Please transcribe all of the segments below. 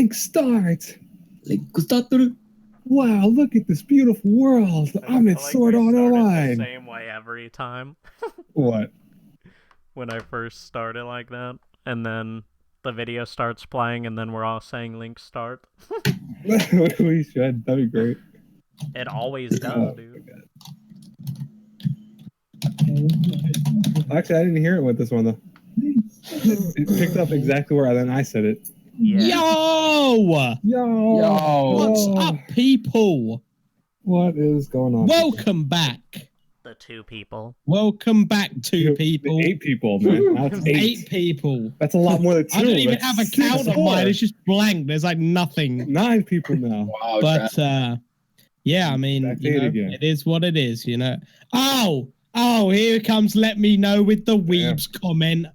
Link start. Link starter. Wow, look at this beautiful world. I'm at Sword Art Online. The same way every time. What? When I first started like that, and then the video starts playing, and then we're all saying Link start. We should. That'd be great. It always does, dude. Actually, I didn't hear it with this one though. It picked up exactly where then I said it. Yeah. Yo! What's up, people? What is going on? Welcome back. The two people. Welcome back, two people. 8 people, man. Now it's 8 people. That's a lot more than 2. I don't even have a count on mine. It's just blank. There's like nothing. 9 people now. Wow, but yeah, I mean, it is what it is, you know. Oh, here comes let me know with the weebs comment.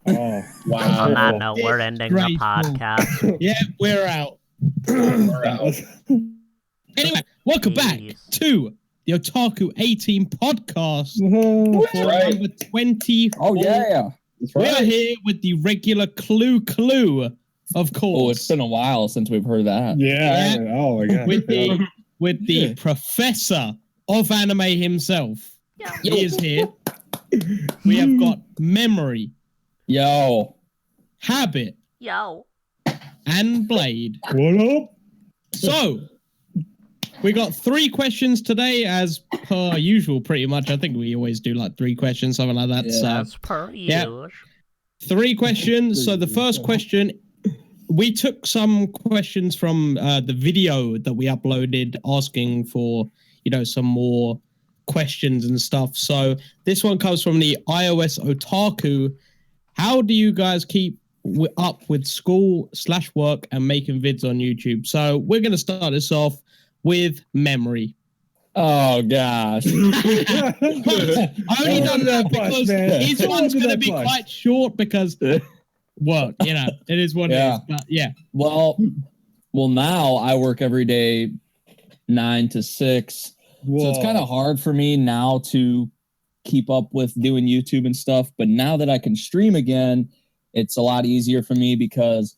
Oh, wow. On that note, we're ending the podcast. Yeah, we're out. We're out. Anyway, welcome back to the Otaku 18 podcast. That's right. Number 20. Oh, yeah. That's right. We're here with the regular Clue, of course. Oh, it's been a while since we've heard that. Yeah. Oh, my God. With the professor of anime himself. He is here. We have got Memory. Yo. Habit. Yo. And Blade. What up? So, we got 3 questions today, as per usual, pretty much. I think we always do like 3 questions, something like that. Yeah, that's per usual. 3 questions. So the first question, we took some questions from the video that we uploaded asking for, some more questions and stuff. So this one comes from the iOS Otaku. How do you guys keep up with school/work and making vids on YouTube? So we're going to start this off with Memory. Oh, gosh. I only done that because his one's going to be quite short because work, it is what it is. But yeah. Well, now I work every day 9 to 6. Whoa. So it's kind of hard for me now to keep up with doing YouTube and stuff. But now that I can stream again, it's a lot easier for me because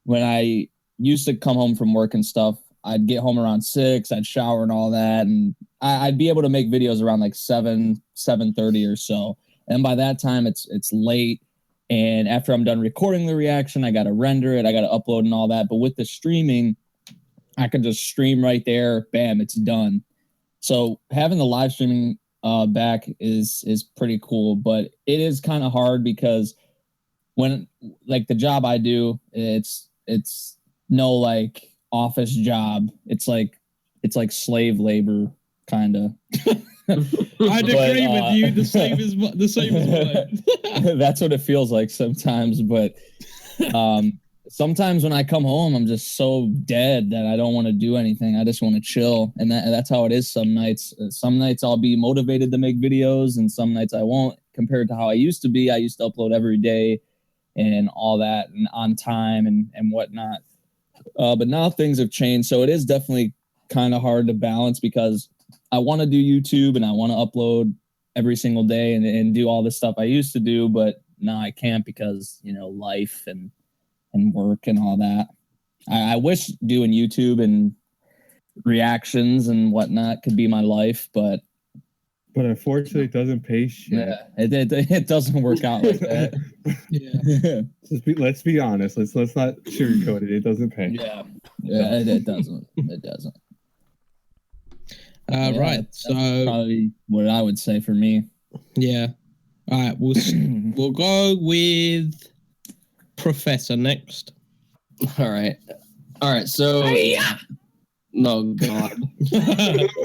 when I used to come home from work and stuff, I'd get home around 6, I'd shower and all that, and I'd be able to make videos around like 7:30 or so. And by that time, it's late. And after I'm done recording the reaction, I got to render it, I got to upload and all that. But with the streaming, I can just stream right there. Bam, it's done. So having the live streaming back is pretty cool, but it is kind of hard because when like the job I do, it's no like office job. It's like slave labor kind of. I'd agree with you. The same as mine. That's what it feels like sometimes, but sometimes when I come home, I'm just so dead that I don't want to do anything. I just want to chill, and that's how it is some nights. Some nights I'll be motivated to make videos, and some nights I won't. Compared to how I used to be, I used to upload every day and all that, and on time and whatnot. But now things have changed, so it is definitely kind of hard to balance because I want to do YouTube and I want to upload every single day and do all the stuff I used to do, but now I can't because, life and work and all that. I wish doing YouTube and reactions and whatnot could be my life, but unfortunately it doesn't pay shit. Yeah, it doesn't work out like that. Yeah. Let's be honest. Let's not sugarcoat it. It doesn't pay. Yeah, it doesn't. It doesn't. Right. So probably what I would say for me. Yeah. All right. We'll go with Professor next. All right. So. No, God.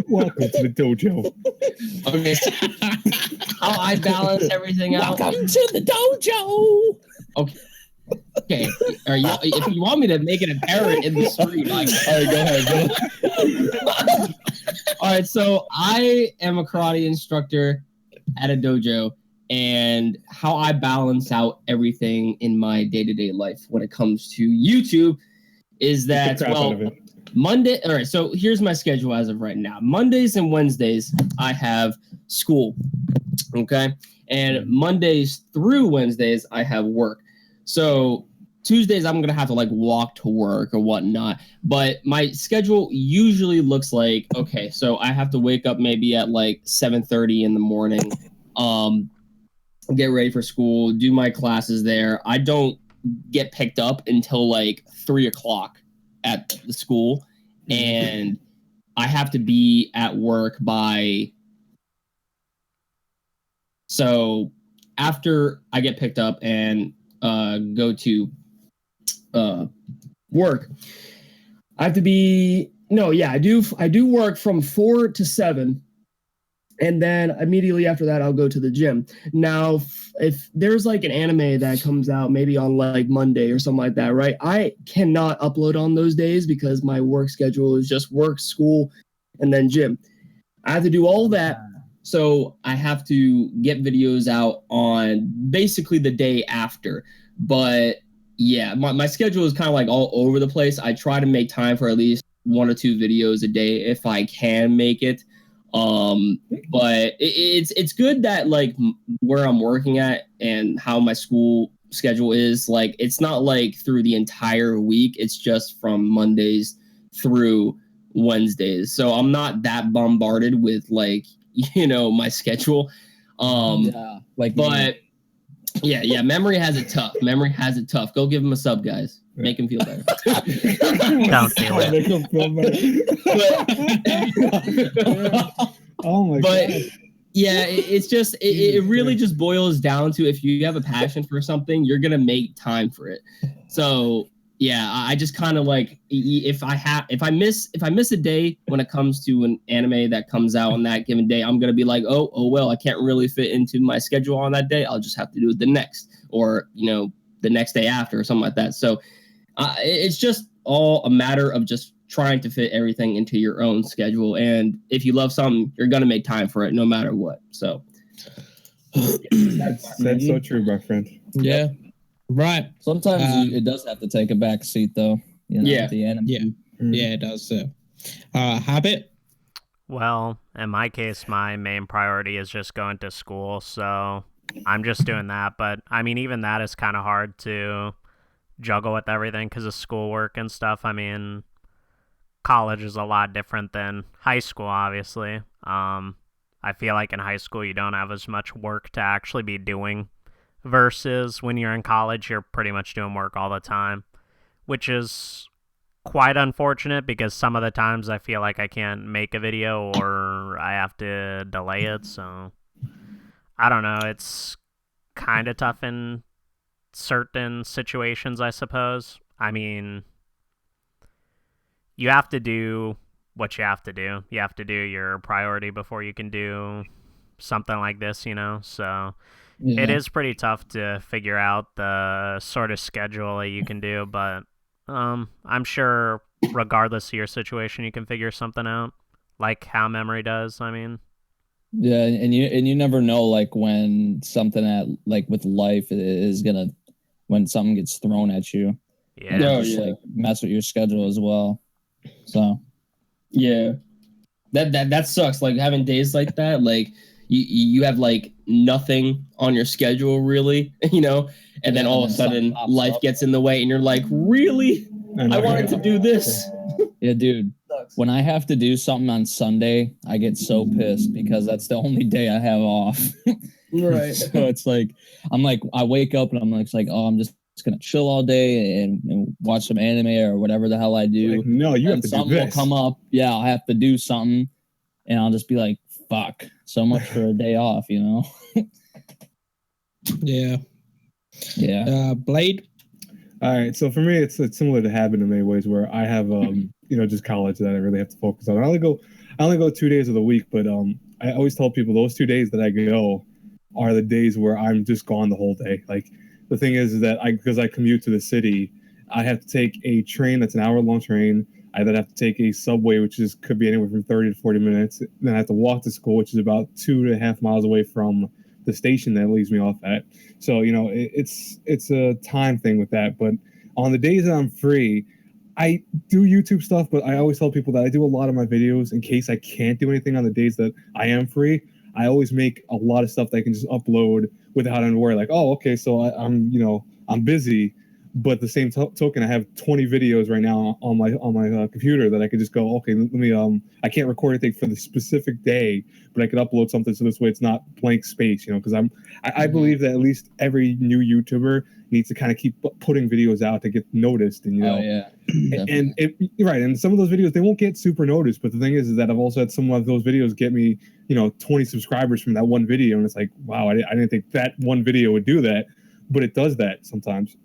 Welcome to the dojo. Okay. How I balance everything out. Welcome to the dojo. Okay. If you want me to make it apparent in the street, like, all right, go ahead. All right. So I am a karate instructor at a dojo, and how I balance out everything in my day-to-day life when it comes to YouTube is that Monday. All right. So here's my schedule as of right now. Mondays and Wednesdays, I have school. Okay. And Mondays through Wednesdays, I have work. So Tuesdays I'm gonna have to like walk to work or whatnot. But my schedule usually looks like, okay, so I have to wake up maybe at like 7:30 in the morning, get ready for school, do my classes there. I don't get picked up until like 3:00 at the school, and I have to be at work by. So after I get picked up and go to work, I have to be I do work from 4 to 7, and then immediately after that I'll go to the gym. Now if there's like an anime that comes out maybe on like Monday or something like that, right? I cannot upload on those days because my work schedule is just work, school, and then gym. I have to do all that. So I have to get videos out on basically the day after. But yeah, my schedule is kind of like all over the place. I try to make time for at least 1 or 2 videos a day if I can make it. But it's good that like where I'm working at and how my school schedule is, like it's not like through the entire week. It's just from Mondays through Wednesdays. So I'm not that bombarded with like, my schedule. Yeah, Memory has it tough. Memory has it tough. Go give him a sub, guys. Make him feel better. Don't do it. Make him feel better. Oh my god. Yeah, it's just it really just boils down to, if you have a passion for something, you're gonna make time for it. So yeah, I just kind of like, if I miss a day when it comes to an anime that comes out on that given day, I'm gonna be like, oh well, I can't really fit into my schedule on that day. I'll just have to do it the next, or the next day after, or something like that. So it's just all a matter of just trying to fit everything into your own schedule. And if you love something, you're gonna make time for it no matter what. So that's so true, my friend. Yeah. Right. Sometimes it does have to take a back seat, though. The anime. Yeah, it does. Habit. Well, in my case, my main priority is just going to school, so I'm just doing that. But I mean, even that is kind of hard to juggle with everything because of schoolwork and stuff. I mean, college is a lot different than high school, obviously. I feel like in high school you don't have as much work to actually be doing, versus when you're in college, you're pretty much doing work all the time, which is quite unfortunate because some of the times I feel like I can't make a video or I have to delay it. So I don't know. It's kind of tough in certain situations, I suppose. I mean, you have to do what you have to do. You have to do your priority before you can do something like this, so it is pretty tough to figure out the sort of schedule that you can do, but I'm sure regardless of your situation, you can figure something out, like how Memory does. I mean, yeah, and you never know, like when something with life is gonna, when something gets thrown at you, like mess with your schedule as well. So yeah, that sucks. Like having days like that, like you have like nothing on your schedule really, and then all of a sudden life gets in the way and you're like, really? I wanted to do this. Yeah, dude. When I have to do something on Sunday, I get so pissed because that's the only day I have off. Right. So it's like, I wake up and I'm like, I'm just gonna chill all day and watch some anime or whatever the hell I do. Like, no, you have to do something this. will come up. Yeah, I'll have to do something, and I'll just be like, fuck, so much for a day off, Yeah. Blade. All right, so for me, it's similar to Habit in many ways, where I have just college that I really have to focus on. I only go 2 days of the week, but I always tell people those 2 days that I go are the days where I'm just gone the whole day. Like the thing is that because I commute to the city, I have to take a train that's an hour-long train. I then have to take a subway, which could be anywhere from 30 to 40 minutes. Then I have to walk to school, which is about 2.5 miles away from the station that leaves me off at. So, it's a time thing with that. But on the days that I'm free, I do YouTube stuff, but I always tell people that I do a lot of my videos in case I can't do anything on the days that I am free. I always make a lot of stuff that I can just upload without having to worry, like, oh, okay, so I'm busy, But the same token, I have 20 videos right now on my computer that I could just go, okay, let me I can't record anything for the specific day, but I could upload something so this way it's not blank space, you know, because I believe that at least every new YouTuber needs to kind of keep putting videos out to get noticed, and you know, right, and some of those videos they won't get super noticed, but the thing is that I've also had some of those videos get me, you know, 20 subscribers from that one video, and it's like, wow, I didn't think that one video would do that, but it does that sometimes.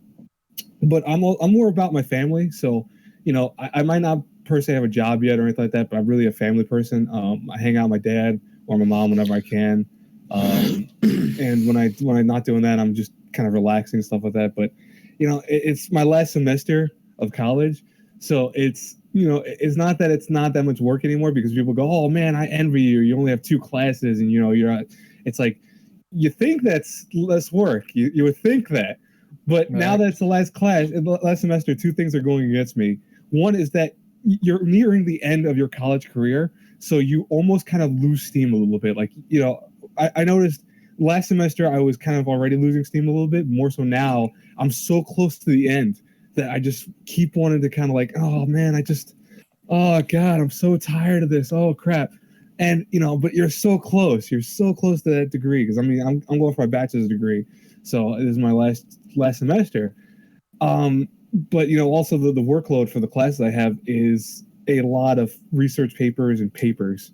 But I'm more about my family, so you know I might not per se have a job yet or anything like that, but I'm really a family person. I hang out with my dad or my mom whenever I can, and when I'm not doing that, I'm just kind of relaxing and stuff like that. But you know, it's my last semester of college, so it's, you know, it's not that much work anymore, because people go, oh man, I envy you. You only have 2 classes, and you know it's like, you think that's less work. You would think that. But now that's the last semester, 2 things are going against me. One is that you're nearing the end of your college career, so you almost kind of lose steam a little bit. Like, you know, I noticed last semester I was kind of already losing steam a little bit. More so now, I'm so close to the end that I just keep wanting to kind of like, oh man, oh God, I'm so tired of this. Oh crap. And, you know, but you're so close. You're so close to that degree, because I mean, I'm going for my bachelor's degree. So this is my last semester. But, you know, also the workload for the classes I have is a lot of research papers and papers.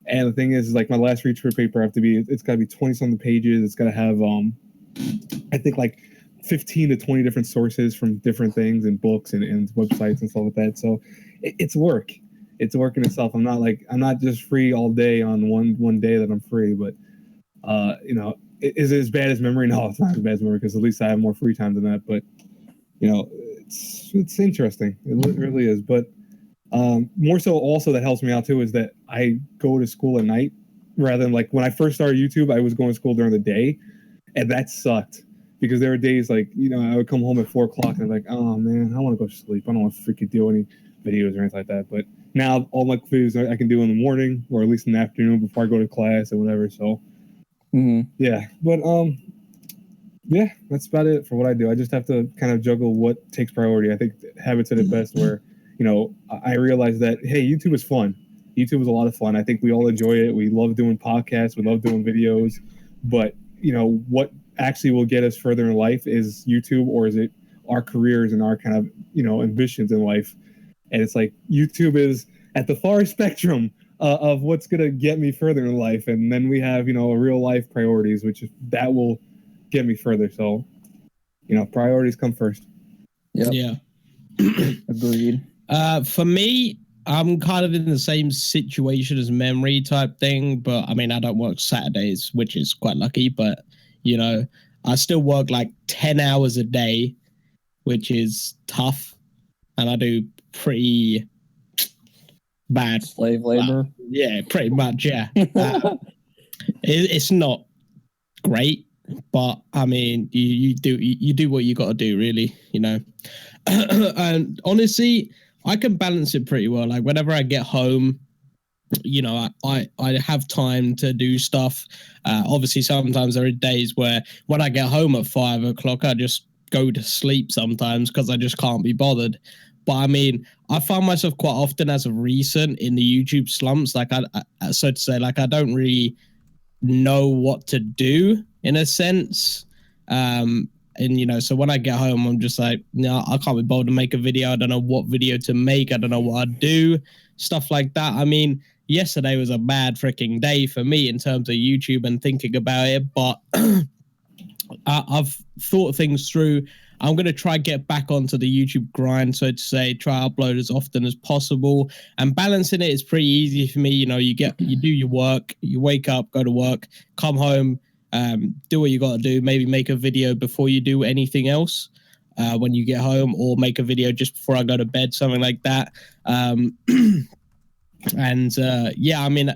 And the thing is like my last research paper it's got to be 20-something pages. It's got to have, I think like 15 to 20 different sources from different things and books and websites and stuff like that. So it's work. It's work in itself. I'm not just free all day on one day that I'm free, but, you know, is it as bad as memory? No, it's not as bad as memory, because at least I have more free time than that. But, you know, it's interesting. It really is. But more so also that helps me out too is that I go to school at night, rather than like when I first started YouTube, I was going to school during the day, and that sucked, because there were days like, you know, I would come home at 4 o'clock and I'm like, oh man, I want to go to sleep. I don't want to freaking do any videos or anything like that. But now all my videos I can do in the morning, or at least in the afternoon before I go to class or whatever. So yeah, but yeah, that's about it for what I do. I just have to kind of juggle what takes priority. I think habits at its best, where, you know, I realize that, hey, YouTube is fun. YouTube is a lot of fun. I think we all enjoy it. We love doing podcasts. We love doing videos. But, you know, what actually will get us further in life is YouTube, or is it our careers and our kind of, you know, ambitions in life? And it's like YouTube is at the far spectrum of what's going to get me further in life. And then we have, you know, real life priorities, which that will get me further. So, you know, priorities come first. Yep. Yeah. Agreed. For me, I'm kind of in the same situation as memory type thing, but I mean, I don't work Saturdays, which is quite lucky, but you know, I still work like 10 hours a day, which is tough. And I do pretty bad Slave labor. Yeah, pretty much. Yeah. It's not great, but I mean, you do what you got to do, really, you know. And honestly, I can balance it pretty well. Like whenever I get home, you know, I have time to do stuff. Obviously, sometimes there are days where when I get home at 5 o'clock, I just go to sleep sometimes because I just can't be bothered. But I mean, I find myself quite often as of recent in the YouTube slumps. Like I so to say, like I don't really know what to do in a sense. And you know, so when I get home, I'm just like, no, I can't be bothered to make a video. I don't know what video to make. I don't know what I'd do. Stuff like that. I mean, yesterday was a bad freaking day for me in terms of YouTube and thinking about it, but I've thought things through. I'm going to try get back onto the YouTube grind, so to say, try upload as often as possible. And balancing it is pretty easy for me. You know, you do your work, you wake up, go to work, come home, do what you got to do, maybe make a video before you do anything else when you get home, or make a video just before I go to bed, something like that. And yeah, I mean,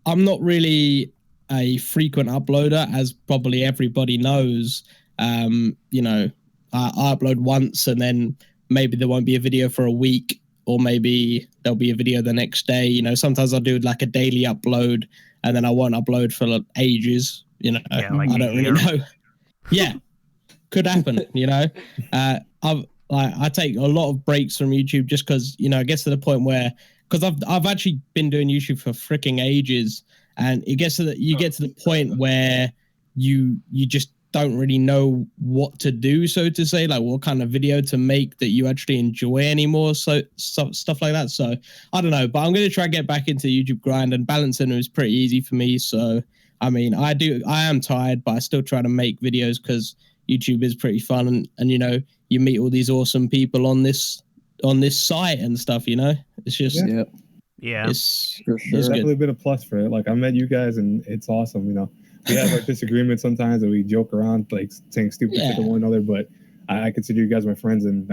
I'm not really a frequent uploader, as probably everybody knows. You know, I upload once and then maybe there won't be a video for a week, or maybe there'll be a video the next day. You know, sometimes I'll do like a daily upload and then I won't upload for like ages. You know, Yeah, like I don't really know. Yeah, could happen. You know, I've like I take a lot of breaks from YouTube just because it gets to the point where because I've actually been doing YouTube for freaking ages, and it gets to you get to the point where you just don't really know what to do, so to say, like what kind of video to make that you actually enjoy anymore. So stuff like that. So I don't know, but I'm going to try and get back into the YouTube grind, and balancing it was pretty easy for me. So I mean, I am tired, but I still try to make videos because YouTube is pretty fun, and you meet all these awesome people on this site and stuff. It's just it's for sure. It's definitely been a plus for it. Like I met you guys, and it's awesome. We have our disagreements sometimes, and we joke around, like saying stupid shit to one another. But I consider you guys my friends, and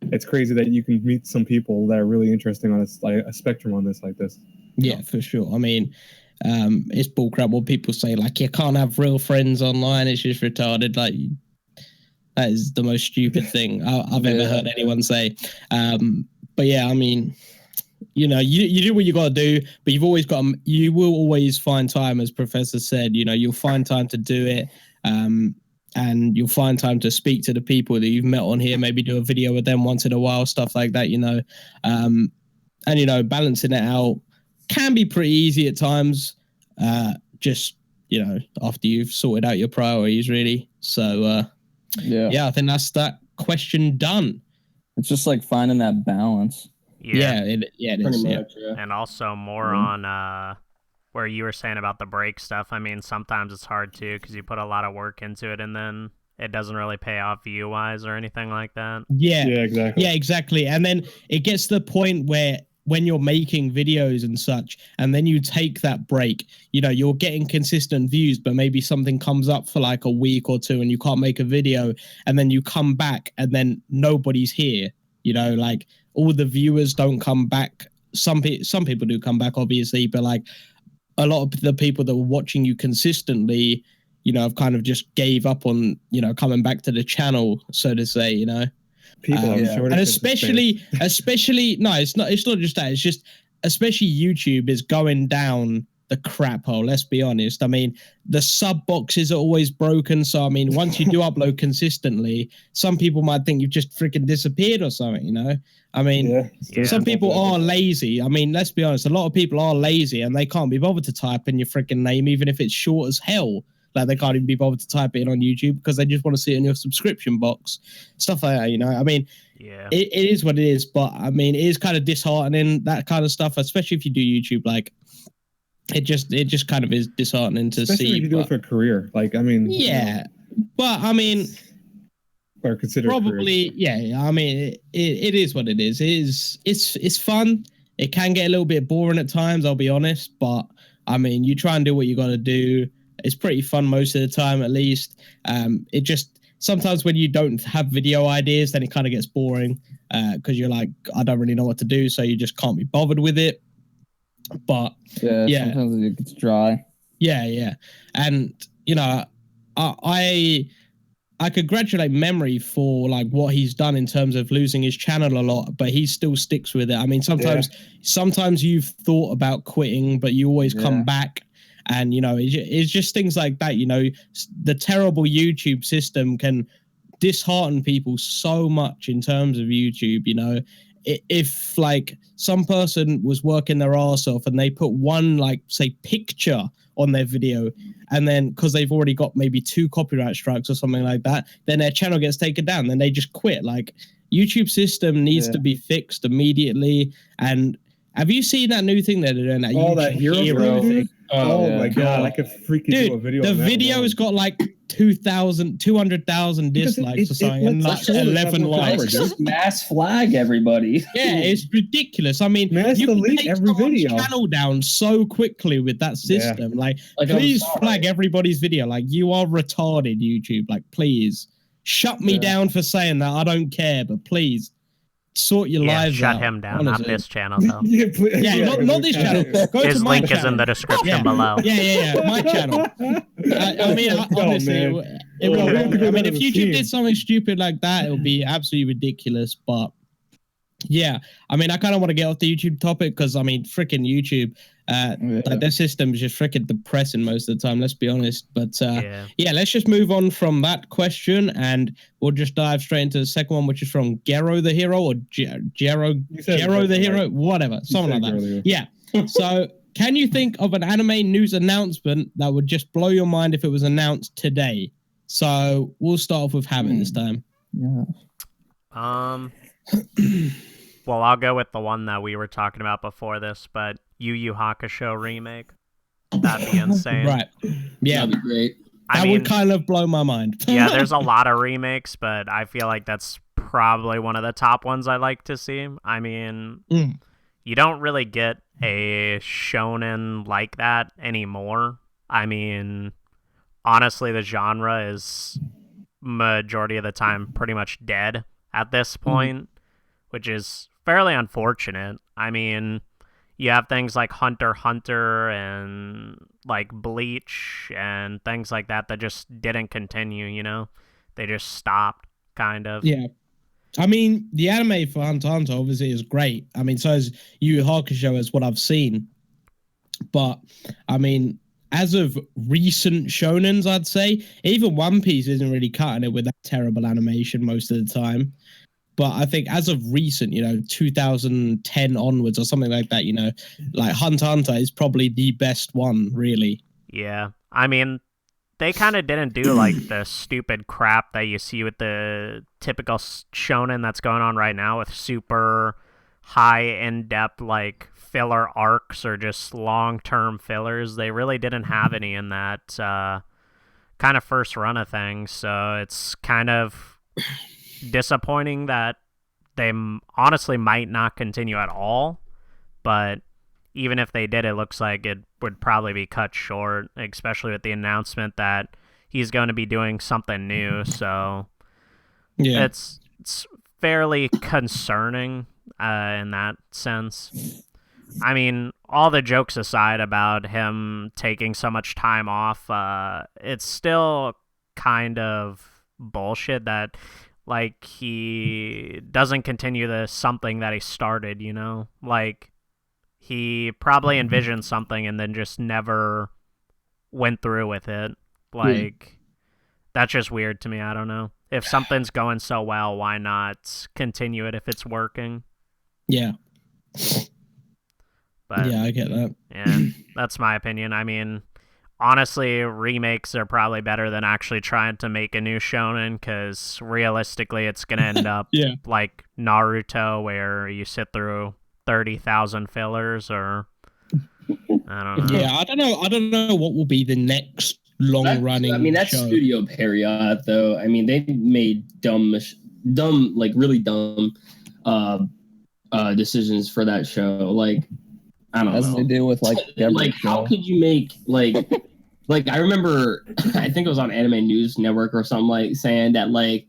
it's crazy that you can meet some people that are really interesting on a spectrum on this like this. Yeah, for sure. I mean, it's bullcrap what people say. Like you can't have real friends online. It's just retarded. Like that is the most stupid thing I've ever heard anyone say. But yeah, I mean. You do what you got to do, but you will always find time, as Professor said, you'll find time to do it. And you'll find time to speak to the people that you've met on here, maybe do a video with them once in a while, stuff like that, and, balancing it out can be pretty easy at times. Just, after you've sorted out your priorities really. So, I think that's that question done. It's just like finding that balance. Yeah, it is. Much, and also more on where you were saying about the break stuff. I mean, sometimes it's hard too because you put a lot of work into it, and then it doesn't really pay off view-wise or anything like that. Yeah, exactly. Yeah, exactly. And then it gets to the point where when you're making videos and such, and then you take that break, you're getting consistent views, but maybe something comes up for like a week or two, and you can't make a video, and then you come back, and then nobody's here. Like all the viewers don't come back. Some people do come back, obviously, but like a lot of the people that were watching you consistently, have kind of just gave up on, coming back to the channel, so to say, People are short, and especially, no, it's not just that. It's just, especially YouTube is going down the crap hole. Let's be honest. I mean, the sub boxes are always broken. So, I mean, once you do upload consistently, some people might think you've just freaking disappeared or something, I mean, some people are lazy. I mean, let's be honest. A lot of people are lazy and they can't be bothered to type in your freaking name, even if it's short as hell. Like they can't even be bothered to type it in on YouTube because they just want to see it in your subscription box. Stuff like that, I mean, it is what it is. But, I mean, it is kind of disheartening, that kind of stuff, especially if you do YouTube. Like, it just kind of is disheartening to especially see. If you do it for a career, like I mean, but I mean, or consider probably, I mean, it is what it is. It's fun. It can get a little bit boring at times, I'll be honest. But I mean, you try and do what you got to do. It's pretty fun most of the time, at least. It just sometimes when you don't have video ideas, then it kind of gets boring because you're like, I don't really know what to do, so you just can't be bothered with it. But sometimes it gets dry. And I congratulate Memory for like what he's done in terms of losing his channel a lot, but he still sticks with it. I mean, sometimes you've thought about quitting, but you always come back. And it's just things like that. The terrible YouTube system can dishearten people so much in terms of YouTube. If like some person was working their arse off and they put one, like, say, picture on their video, and then because they've already got maybe 2 copyright strikes or something like that, then their channel gets taken down, then they just quit. Like, YouTube system needs to be fixed immediately. And have you seen that new thing that they're doing? That hero thing? Oh my god, I could freaking do a video. The video's got like 200,000 dislikes or something, and like 11 likes. Just mass flag everybody. Yeah, it's ridiculous. I mean, you can take every video channel down so quickly with that system. Like please flag everybody's video. Like, you are retarded, YouTube. Like, please shut me down for saying that. I don't care, but please sort your lives shut out. Him down, honestly. Not this channel, though. Not this channel. Go His to my link channel. is in the description below. My channel. I mean, honestly, I mean, if YouTube did something stupid like that, it would be absolutely ridiculous. But Yeah, I mean, I kind of want to get off the YouTube topic because I mean, freaking YouTube, like their system is just freaking depressing most of the time. Let's be honest. But yeah, let's just move on from that question and we'll just dive straight into the second one, which is from Gero the Hero or Gero the Hero, whatever, something like that. Earlier. Yeah. So, can you think of an anime news announcement that would just blow your mind if it was announced today? So we'll start off with Hammond this time. Yeah. Well, I'll go with the one that we were talking about before this, but Yu Yu Hakusho remake. That'd be insane. Right. Yeah. That'd be great. That would kind of blow my mind. Yeah, there's a lot of remakes, but I feel like that's probably one of the top ones I like to see. I mean, you don't really get a shonen like that anymore. I mean, honestly, the genre is majority of the time pretty much dead at this point, which is fairly unfortunate. I mean, you have things like Hunter x Hunter and like Bleach and things like that that just didn't continue, you know? They just stopped, kind of. Yeah. I mean, the anime for Hunter x Hunter obviously is great. I mean, so is Yu Yu Hakusho is what I've seen. But, I mean, as of recent shonens, I'd say, even One Piece isn't really cutting it with that terrible animation most of the time. But I think as of recent, 2010 onwards or something like that, like Hunter x Hunter is probably the best one, really. Yeah. I mean, they kind of didn't do like the stupid crap that you see with the typical shonen that's going on right now with super high in-depth like filler arcs or just long-term fillers. They really didn't have any in that kind of first run of things. So it's kind of disappointing that they honestly might not continue at all, but even if they did, it looks like it would probably be cut short, especially with the announcement that he's going to be doing something new. So yeah, it's fairly concerning in that sense. I mean, all the jokes aside about him taking so much time off, it's still kind of bullshit that like he doesn't continue the something that he started, like he probably envisioned something and then just never went through with it. Like that's just weird to me. I don't know. If something's going so well, why not continue it if it's working? Yeah. But yeah, I get that. Yeah, that's my opinion. I mean, honestly, remakes are probably better than actually trying to make a new shonen, because realistically, it's going to end up like Naruto, where you sit through 30,000 fillers, or I don't know. Yeah, I don't know what will be the next long-running. I mean, that's show. Studio Period, though. I mean, they made like really dumb decisions for that show. Like, I don't know. As they do with like how could you make like I remember I think it was on Anime News Network or something, like saying that like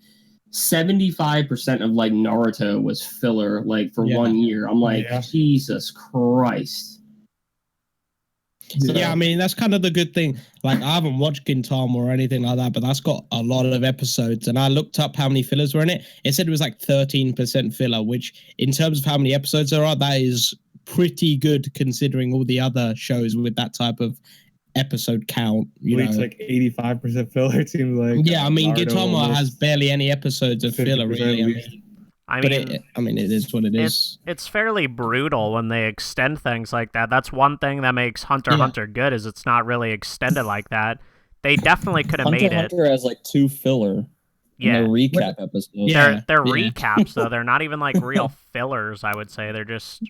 75% of like Naruto was filler like for 1 year. I'm like, Jesus Christ. So, yeah, I mean, that's kind of the good thing. Like, I haven't watched Gintama or anything like that, but that's got a lot of episodes. And I looked up how many fillers were in it. It said it was like 13% filler, which in terms of how many episodes there are, that is pretty good considering all the other shows with that type of episode count. It's like 85% filler, it seems like. Yeah, I mean, Gintama has barely any episodes of filler, really. I mean, it is what it is. It's fairly brutal when they extend things like that. That's one thing that makes Hunter x Hunter good, is it's not really extended like that. They definitely could have made it. Hunter has like 2 filler. Yeah, recap episodes. They're recaps though. They're not even like real fillers, I would say. They're just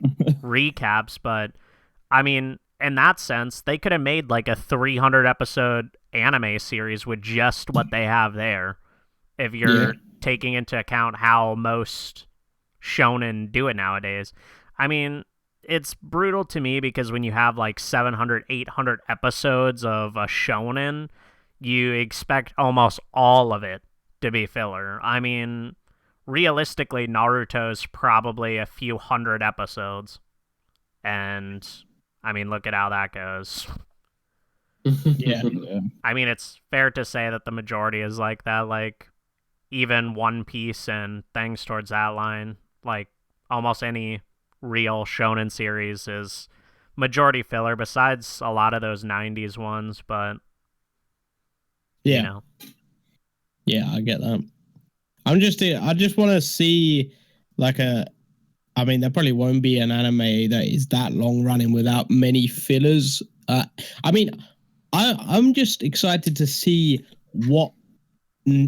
recaps. But I mean, in that sense, they could have made like a 300 episode anime series with just what they have there. If you're taking into account how most shonen do it nowadays. I mean, it's brutal to me because when you have like 700, 800 episodes of a shonen, you expect almost all of it to be filler. I mean, realistically, Naruto's probably a few hundred episodes. And, I mean, look at how that goes. Yeah. I mean, it's fair to say that the majority is like that. Like, even One Piece and things towards that line, like almost any real shonen series is majority filler, besides a lot of those 90s ones, but Yeah. you know. Yeah, I get that. I just want to see like I mean, there probably won't be an anime that is that long running without many fillers. I mean, I'm just excited to see what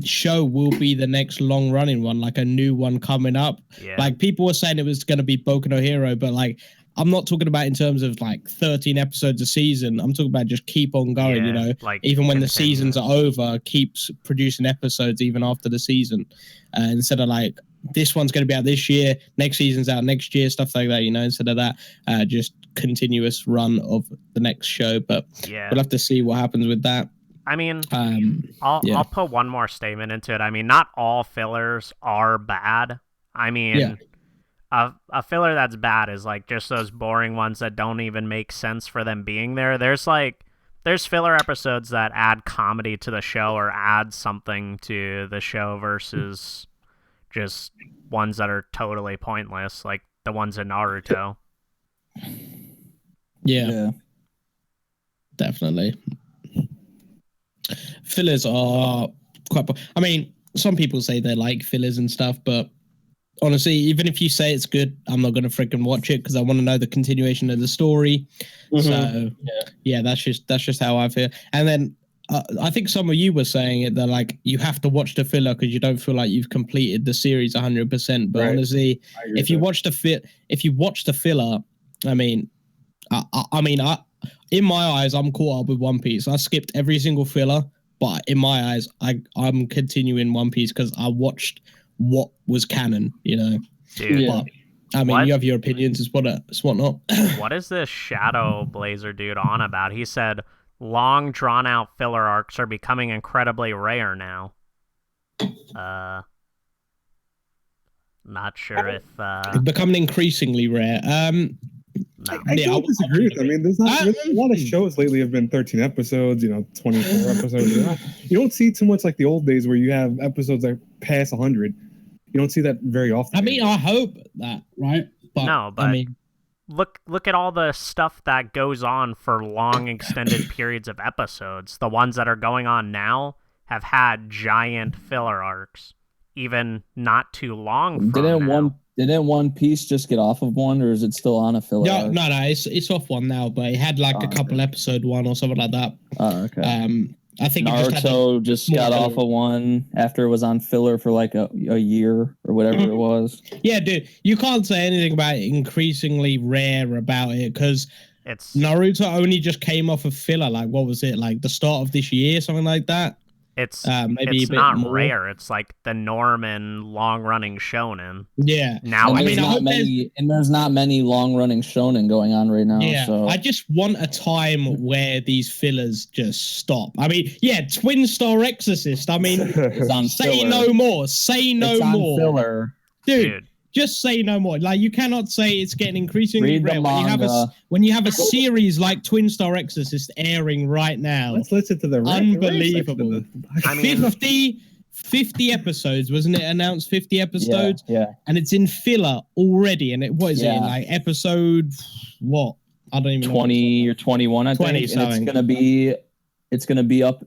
show will be the next long running one, like a new one coming up. Yeah. Like people were saying it was going to be Boku no Hero, but like I'm not talking about in terms of like 13 episodes a season. I'm talking about just keep on going, you know, like even when the continuous. seasons are over, keeps producing episodes even after the season. Instead of like, this one's going to be out this year, next season's out next year, stuff like that, you know, instead of that, just continuous run of the next show. But we'll have to see what happens with that. I mean, yeah. I'll put one more statement into it. I mean, not all fillers are bad. I mean, a filler that's bad is like just those boring ones that don't even make sense for them being there. There's filler episodes that add comedy to the show or add something to the show versus just ones that are totally pointless, like the ones in Naruto. Yeah. Definitely. Fillers are quite... I mean, some people say they like fillers and stuff, but honestly, even if you say it's good, I'm not going to freaking watch it because I want to know the continuation of the story. So, yeah, that's just how I feel. And then I think some of you were saying it that like you have to watch the filler because you don't feel like you've completed the series 100%. But honestly, if you watch the filler, I mean, in my eyes, I'm caught up with One Piece. I skipped every single filler, but in my eyes, I'm continuing One Piece because I watched what was canon, you know. Dude. But I mean, you have your opinions. It's whatnot. What is this Shadow Blazer dude on about? He said long drawn out filler arcs are becoming incredibly rare now. Not sure if becoming increasingly rare. I don't disagree with. I mean, there's not a lot of shows lately have been 13 episodes, 24 episodes. You don't see too much like the old days where you have episodes that pass 100. You don't see that very often. I mean, I hope that, right? But I mean, look at all the stuff that goes on for long extended periods of episodes. The ones that are going on now have had giant filler arcs, even not too long from now. Didn't One Piece just get off of one, or is it still on a filler? No, it's off one now, but it had like a couple episode one or something like that. Oh, okay. I think Naruto just got off of one after it was on filler for like a year or whatever it was. Yeah, dude, you can't say anything about it increasingly rare about it because Naruto only just came off of filler. Like, what was it? Like the start of this year, something like that. It's maybe it's a bit not more rare. It's like the norm in long-running shonen. Yeah. Now there's not many long-running shonen going on right now. Yeah. So I just want a time where these fillers just stop. I mean, Twin Star Exorcist. I mean, say no more. Say no more. Filler. Dude. Just say no more. Like, you cannot say it's getting increasingly rare when you have a series like Twin Star Exorcist airing right now. Let's listen to the unbelievable. 50 episodes, wasn't it announced? 50 episodes. Yeah. And it's in filler already. And what is it? Like episode what? I don't even know. 20 or 21. I 20 think. something. It's gonna be up.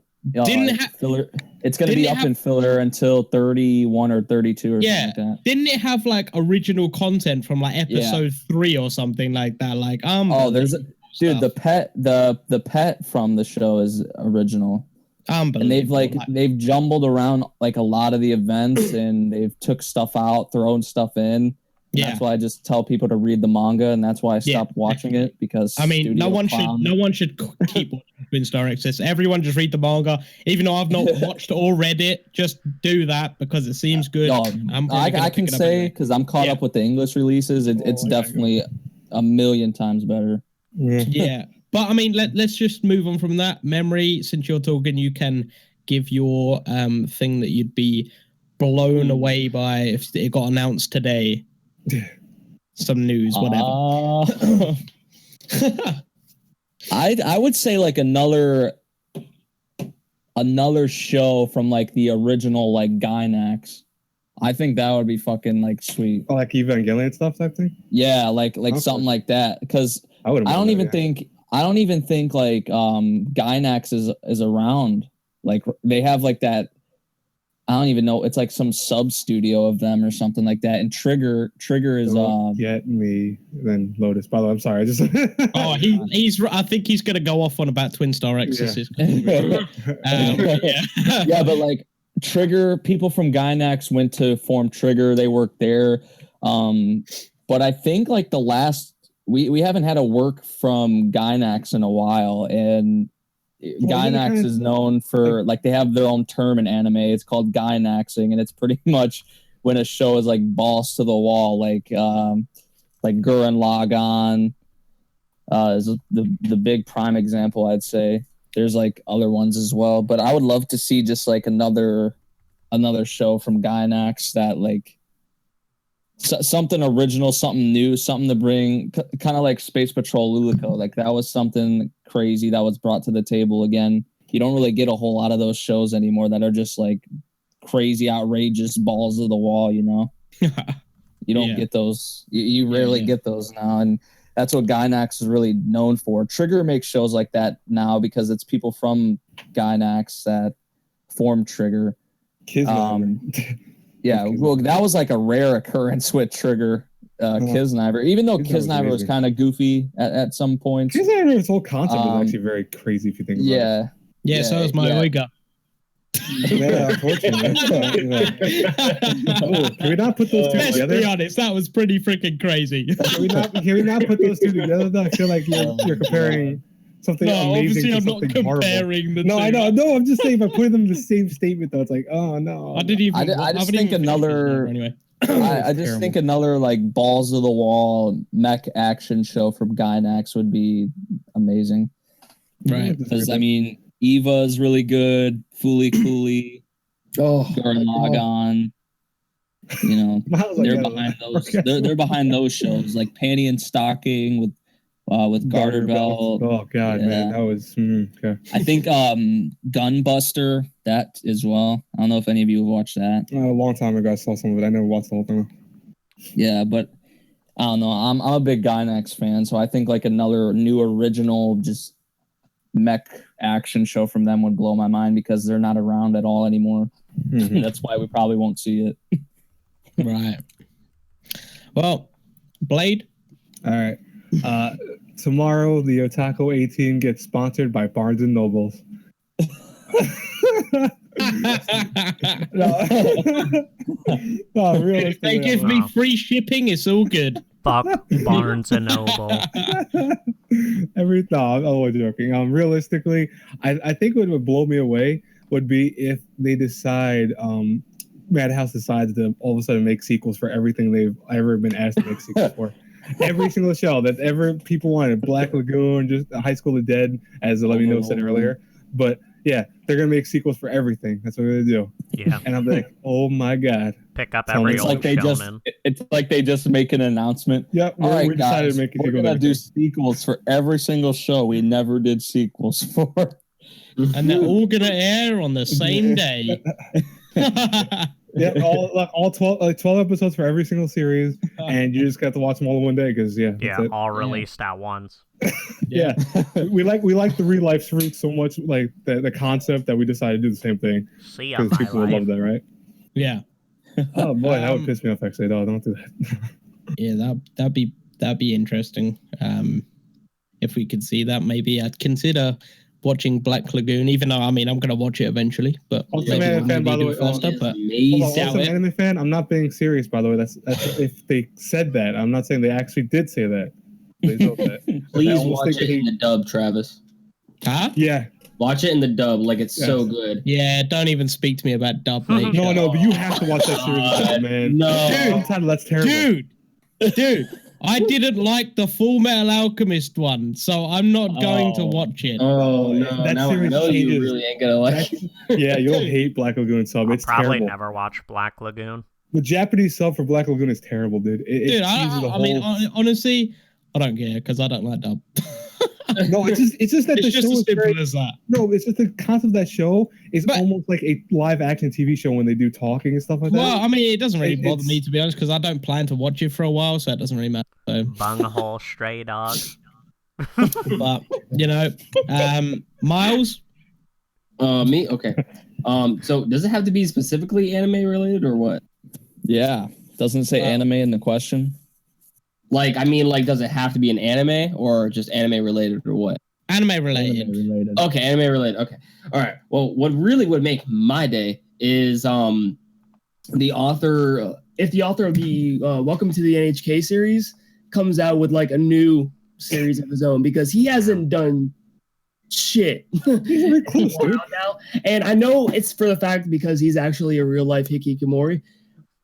Filler. It's going to be up in filler until 31 or 32 or something like that. Didn't it have like original content from like episode 3 or something like that? Like there's the pet from the show is original. And they've jumbled around like a lot of the events and they've took stuff out, thrown stuff in. Yeah. That's why I just tell people to read the manga, and that's why I stopped watching it because no one should keep watching Twin Star Exorcist. Everyone just read the manga, even though I've not watched or read it. Just do that because it seems good. No, I can say because I'm caught up with the English releases. It's definitely a million times better. Yeah, but I mean, let's just move on from that. Memory, since you're talking, you can give your thing that you'd be blown away by if it got announced today. Some news, whatever. I would say like another show from like the original like Gainax, I think that would be fucking like sweet. Oh, like Evangelion stuff type thing. Yeah, like Okay. something like that. Because I don't even think like Gynax is around. Like they have like that. I don't even know. It's like some sub studio of them or something like that. And Trigger is Get me then Lotus. By the way, I'm sorry. I just he's. I think he's gonna go off on about Twin Star X's. yeah, but like Trigger, people from Gynax went to form Trigger. They worked there. But I think like the last we haven't had a work from Gynax in a while, and Gynax is known for like they have their own term in anime. It's called Gynaxing, and it's pretty much when a show is like balls to the wall, like Gurren Lagann is the big prime example, I'd say. There's like other ones as well, but I would love to see just like another show from Gynax that like something original, something new, something to bring, kind of like Space Patrol Lulico. Like that was something crazy that was brought to the table again. You don't really get a whole lot of those shows anymore that are just like crazy, outrageous balls of the wall, you know? You don't get those. You rarely get those now. And that's what Gynax is really known for. Trigger makes shows like that now because it's people from Gynax that form Trigger. Yeah, well, that was like a rare occurrence with Trigger, Kisniver. Even though Kisniver was kind of goofy at some points. Kisniver's whole concept was actually very crazy if you think about it. Yeah, so is my Oiga. Yeah, unfortunately. Can we not put those two together? Let's be honest, that was pretty freaking crazy. Can we not put those two together? Though? I feel like you're comparing something amazing to something horrible. No, I know. No, I'm just saying by putting them in the same statement, though, it's like, oh no. I just think another. I just think another like balls of the wall mech action show from Gynax would be amazing. Right. Because I mean, Eva is really good. Fooly Cooley. Gurren Lagann. You know, they're behind those. They're behind those shows like Panty and Stocking with Garter Belt. Oh god, man, that was okay. I think Gunbuster, that as well. I don't know if any of you have watched that. A long time ago, I saw some of it. I never watched the whole thing. Yeah, but I don't know. I'm a big Gynax fan, so I think like another new original just mech action show from them would blow my mind because they're not around at all anymore. Mm-hmm. That's why we probably won't see it. Right. Well, Blade. All right. Tomorrow, the Otaku 18 gets sponsored by Barnes and Nobles. If they give me free shipping, it's all good. Fuck Barnes and Noble. I'm always joking. Realistically, I think what would blow me away would be if they decide, Madhouse decides to all of a sudden make sequels for everything they've ever been asked to make sequels for. Every single show that ever people wanted, Black Lagoon, just High School of the Dead, as Levino said earlier. But yeah, they're gonna make sequels for everything. That's what they're gonna do. Yeah. And I'm like, oh my god. Pick up every old shonen. It's like they just make an announcement. Yep. All we decided to make a sequel. We're gonna do sequels for every single show we never did sequels for. And they're all gonna air on the same day. Yeah, all 12 episodes for every single series, and you just got to watch them all in one day because all released at once. Yeah, we like the real life roots so much, like the concept that we decided to do the same thing. See ya, because people would love that, right? Yeah. Oh boy, that would piss me off. Actually, no, don't do that. Yeah, that'd be interesting. If we could see that, maybe I'd consider watching Black Lagoon, even though I'm going to watch it eventually. But Ultimate Anime fan, by the way. Ultimate Anime fan. I'm not being serious, by the way. That's if they said that. I'm not saying they actually did say that. Please note that. Please watch it in the dub, Travis. Huh? Yeah. Watch it in the dub, like it's so good. Yeah, don't even speak to me about dub, mate. No, but you have to watch that series, man. No, dude, that's terrible. Dude. I didn't like the Full Metal Alchemist one, so I'm not going to watch it. Oh no! That series changes. You really ain't gonna like it. Yeah, you'll hate Black Lagoon sub. It's probably terrible. Never watch Black Lagoon. The Japanese sub for Black Lagoon is terrible, dude. Honestly, I don't care because I don't like dub. No, it's just that It's the just show as is simple very, as that. no, it's just the concept of that show is But- almost like a live action TV show when they do talking and stuff like that. Well, I mean, it doesn't really It- bother me it's- to be honest, because I don't plan to watch it for a while, so it doesn't really matter. So. Bunghole stray dog. But Miles, Me? Okay. So does it have to be specifically anime related or what? Yeah. Doesn't it say anime in the question? Like, I mean, like, does it have to be an anime or just anime related or what? anime related. Anime related. Okay, anime related. Okay. All right. Well, what really would make my day is the author if the author of the Welcome to the NHK series comes out with like a new series of his own, because he hasn't done shit. He's very close, dude. now. And I know it's for the fact because he's actually a real life hikikomori,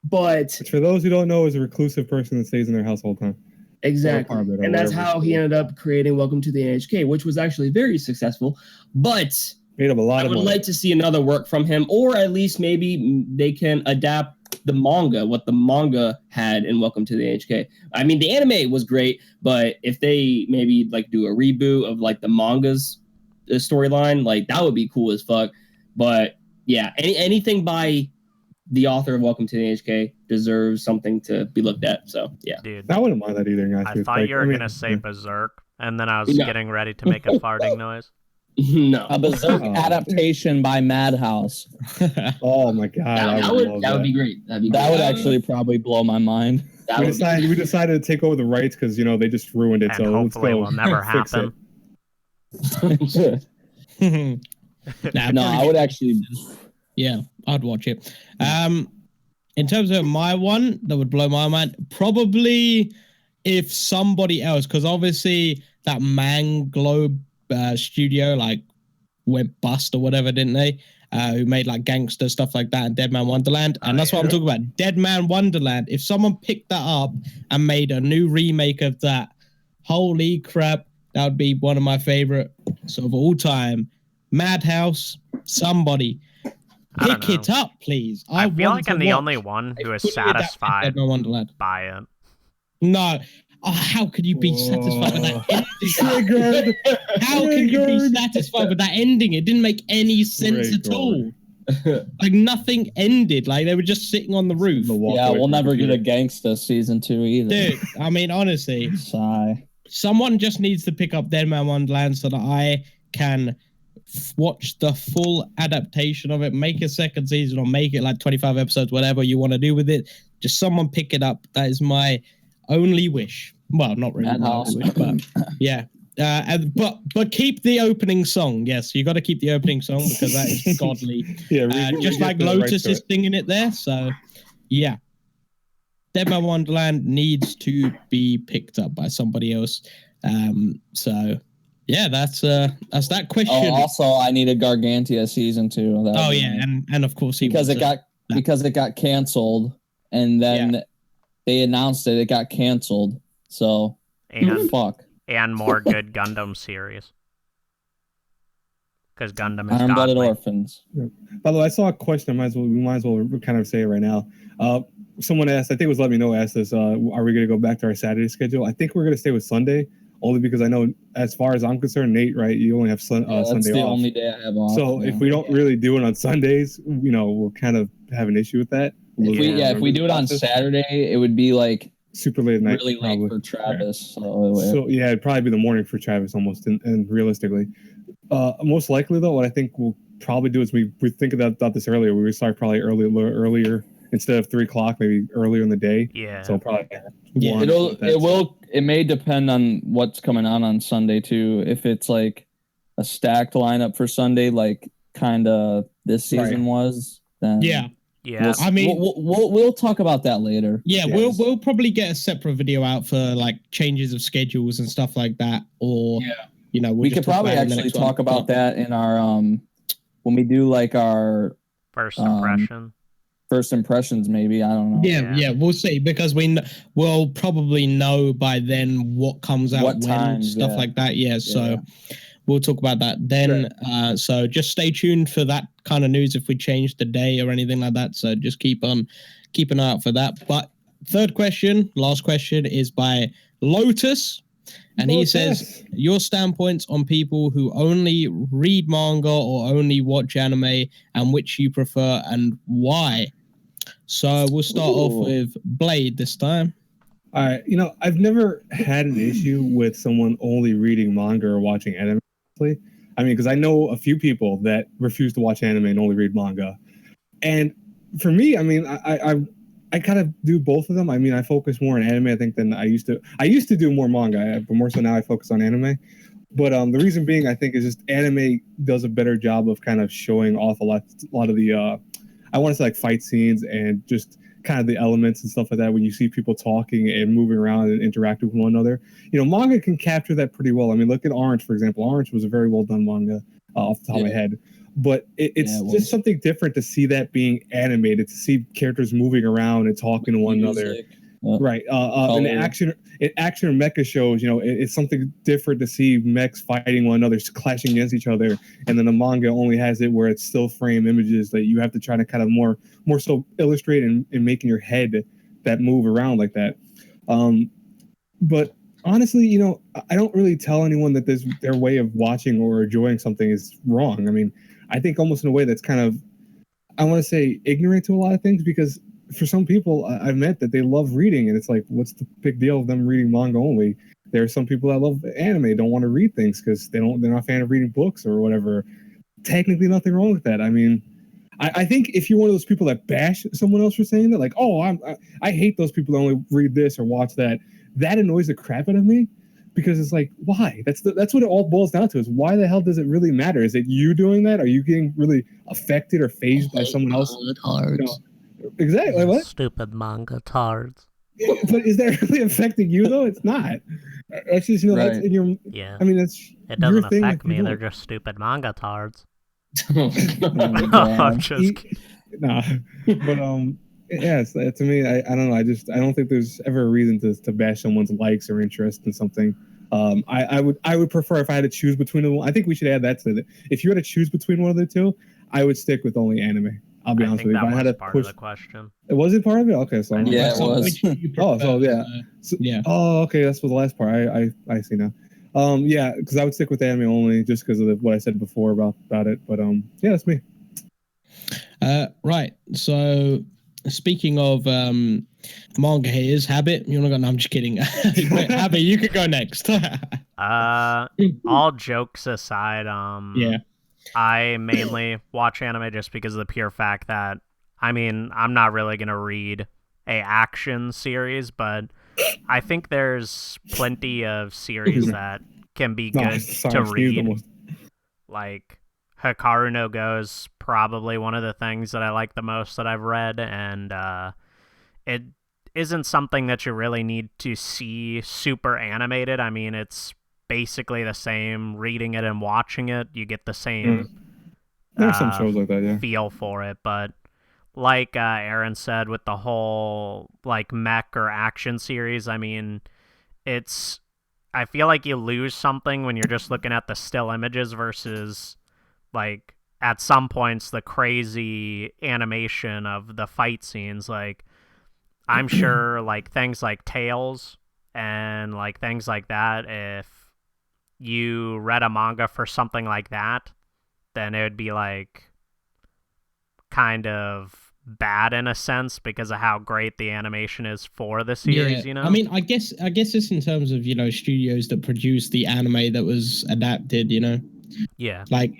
but For those who don't know, is a reclusive person that stays in their house all the time. exactly. Or apartment or And that's whatever how it's he called. ended up creating Welcome to the NHK, which was actually very successful. But Made up a lot I of would money. like to see another work from him, or at least maybe they can adapt the manga, what the manga had in Welcome to the NHK. I mean, the anime was great, but if they maybe like do a reboot of like the manga's storyline, like that would be cool as fuck. But yeah, anything by the author of Welcome to the NHK deserves something to be looked at. So yeah. Dude, I wouldn't mind that either. I Actually. thought Like, you were I mean, gonna say Berserk, and then I was No. getting ready to make a farting noise. No. A Berserk Oh. adaptation by Madhouse. Oh my god, That would be great. That'd be That great. would actually probably blow my mind. That We would be- decided to take over the rights because they just ruined it. And so let's hopefully go will never fix it. happen. No, I would actually. Yeah, I'd watch it. In terms of my one that would blow my mind, probably if somebody else, because obviously that Manga studio like went bust or whatever, didn't they? Who made like gangster stuff like that and Dead Man Wonderland, and that's what I'm talking about. Dead Man Wonderland. If someone picked that up and made a new remake of that, holy crap, that would be one of my favorite sort of all time. Madhouse, somebody I don't pick know. it up, please. I feel want like to I'm the watch. only one who is Fully adapted satisfied Dead Man Wonderland. by it. No. Oh, how could you be satisfied with that ending? Triggered. How can you be Triggered. satisfied with that ending? It didn't make any sense at all. Like nothing ended. Like they were just sitting on the roof. Yeah, we'll never get a Gangsta season 2 either. Dude, I mean, honestly, Sigh. someone just needs to pick up Dead Man Wonderland so that I can watch the full adaptation of it, make a second season or make it like 25 episodes, whatever you want to do with it. Just someone pick it up. That is my only wish. Well, not really my Madhouse. only wish, but yeah. But keep the opening song. Yes, you got to keep the opening song because that is godly. Yeah, Just like Lotus is singing it there. So, yeah. Dead Man Wonderland needs to be picked up by somebody else. So, yeah, that's that question. Oh, also, I need a Gargantia season 2. Oh yeah, and of course because it got canceled, and then they announced it got canceled. So And fuck. and more good Gundam series. Because Gundam is Iron-Blooded godly. Orphans. By the way, I saw a question. We might as well kind of say it right now. Someone asked, I think it was Let Me Know, asked us, are we going to go back to our Saturday schedule? I think we're going to stay with Sunday, only because I know, as far as I'm concerned, Nate, right, you only have Sunday That's off. the only day I have off. So if we don't really do it on Sundays, we'll kind of have an issue with that. If we do it on Saturday, it would be like super late at night, really late probably. for Travis. So Yeah, it'd probably be the morning for Travis almost, and realistically. Most likely, though, what I think we'll probably do is we think about this earlier. We would start probably earlier instead of 3 o'clock, maybe earlier in the day. Yeah. So probably. it may depend on what's coming on Sunday too. If it's like a stacked lineup for Sunday, like kind of this season was, then Yeah. Yeah. we'll talk about that later. Yeah, Yes. we'll probably get a separate video out for like changes of schedules and stuff like that, or we'll We just could talk probably about it in the actually next one. talk about that in our when we do like our First impression. first impressions. Maybe I don't know. Yeah, we'll see because we'll probably know by then what comes out, What when, times, stuff yeah. like that. Yeah, so we'll talk about that then. So just stay tuned for that kind of news if we change the day or anything like that. So just keep an eye out for that. But last question is by Lotus. And he says, your standpoints on people who only read manga or only watch anime, and which you prefer and why. So we'll start off with Blade this time. All right, I've never had an issue with someone only reading manga or watching anime. I mean, because I know a few people that refuse to watch anime and only read manga. And for me, I mean, I kind of do both of them. I mean, I focus more on anime, I think, than I used to. I used to do more manga, but more so now I focus on anime. But the reason being, I think, is just anime does a better job of kind of showing off a lot of the, I want to say, like, fight scenes and just kind of the elements and stuff like that when you see people talking and moving around and interacting with one another. Manga can capture that pretty well. I mean, look at Orange, for example. Orange was a very well done manga off the top of my head. But it's just something different to see that being animated, to see characters moving around and talking to one another. Right. In action or mecha shows, it's something different to see mechs fighting one another, clashing against each other. And then the manga only has it where it's still frame images that you have to try to kind of more so illustrate and make in your head that move around like that. But honestly, I don't really tell anyone that their way of watching or enjoying something is wrong. I mean, I think almost in a way that's kind of, I want to say, ignorant to a lot of things, because for some people I've met that they love reading, and it's like, what's the big deal of them reading manga only? There are some people that love anime, don't want to read things because they're not a fan of reading books or whatever. Technically, nothing wrong with that. I mean, I think if you're one of those people that bash someone else for saying that, like, oh, I hate those people that only read this or watch that, that annoys the crap out of me. Because it's like, why? That's what it all boils down to, is why the hell does it really matter? Is it you doing that? Are you getting really affected or phazed by someone else? Exactly. What? Stupid manga tards. But is that really affecting you though? It's not. It's just, that's in your. Yeah. I mean, it doesn't affect me. They're just stupid manga tards. I'm just kidding. Nah, but yeah, to me, I don't know. I don't think there's ever a reason to bash someone's likes or interest in something. I would prefer, if I had to choose between them. I think we should add that to it. If you had to choose between one of the two, I would stick with only anime. I'll be honest with you. If I had to part push of the question. Was it part of it? Okay, so yeah, it was. Okay, that's the last part. I see now. Yeah, because I would stick with anime only, just because of what I said before about it. But yeah, that's me. Right. So, speaking of manga haters, Habit, you want to go? No, I'm just kidding. Habit, you could go next. All jokes aside, yeah, I mainly watch anime just because of the pure fact that, I mean, I'm not really gonna read a action series, but I think there's plenty of series that can be good to read. Like Hikaru no Go is probably one of the things that I like the most that I've read, and it isn't something that you really need to see super animated. I mean, it's basically the same reading it and watching it. You get the same there's some shows like that, yeah, feel for it. But like Aaron said, with the whole like mech or action series, I mean, I feel like you lose something when you're just looking at the still images versus, like, at some points the crazy animation of the fight scenes. Like, I'm sure like things like Tails and like things like that, if you read a manga for something like that, then it would be like kind of bad in a sense because of how great the animation is for the series. I mean, I guess it's in terms of, studios that produce the anime that was adapted, yeah, like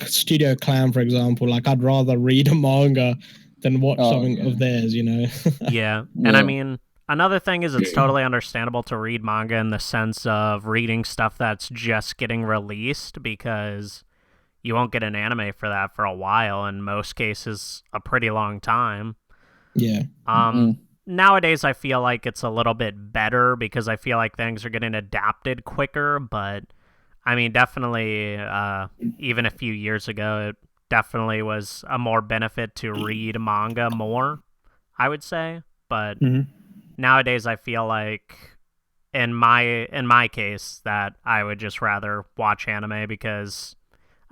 Studio Clown, for example. Like, I'd rather read a manga than watch something of theirs, yeah. And I mean, another thing is, it's totally understandable to read manga in the sense of reading stuff that's just getting released, because you won't get an anime for that for a while, in most cases a pretty long time. Yeah. Nowadays I feel like it's a little bit better because I feel like things are getting adapted quicker, but I mean, definitely even a few years ago, it definitely was a more benefit to read manga more, I would say. But nowadays I feel like in my case that I would just rather watch anime because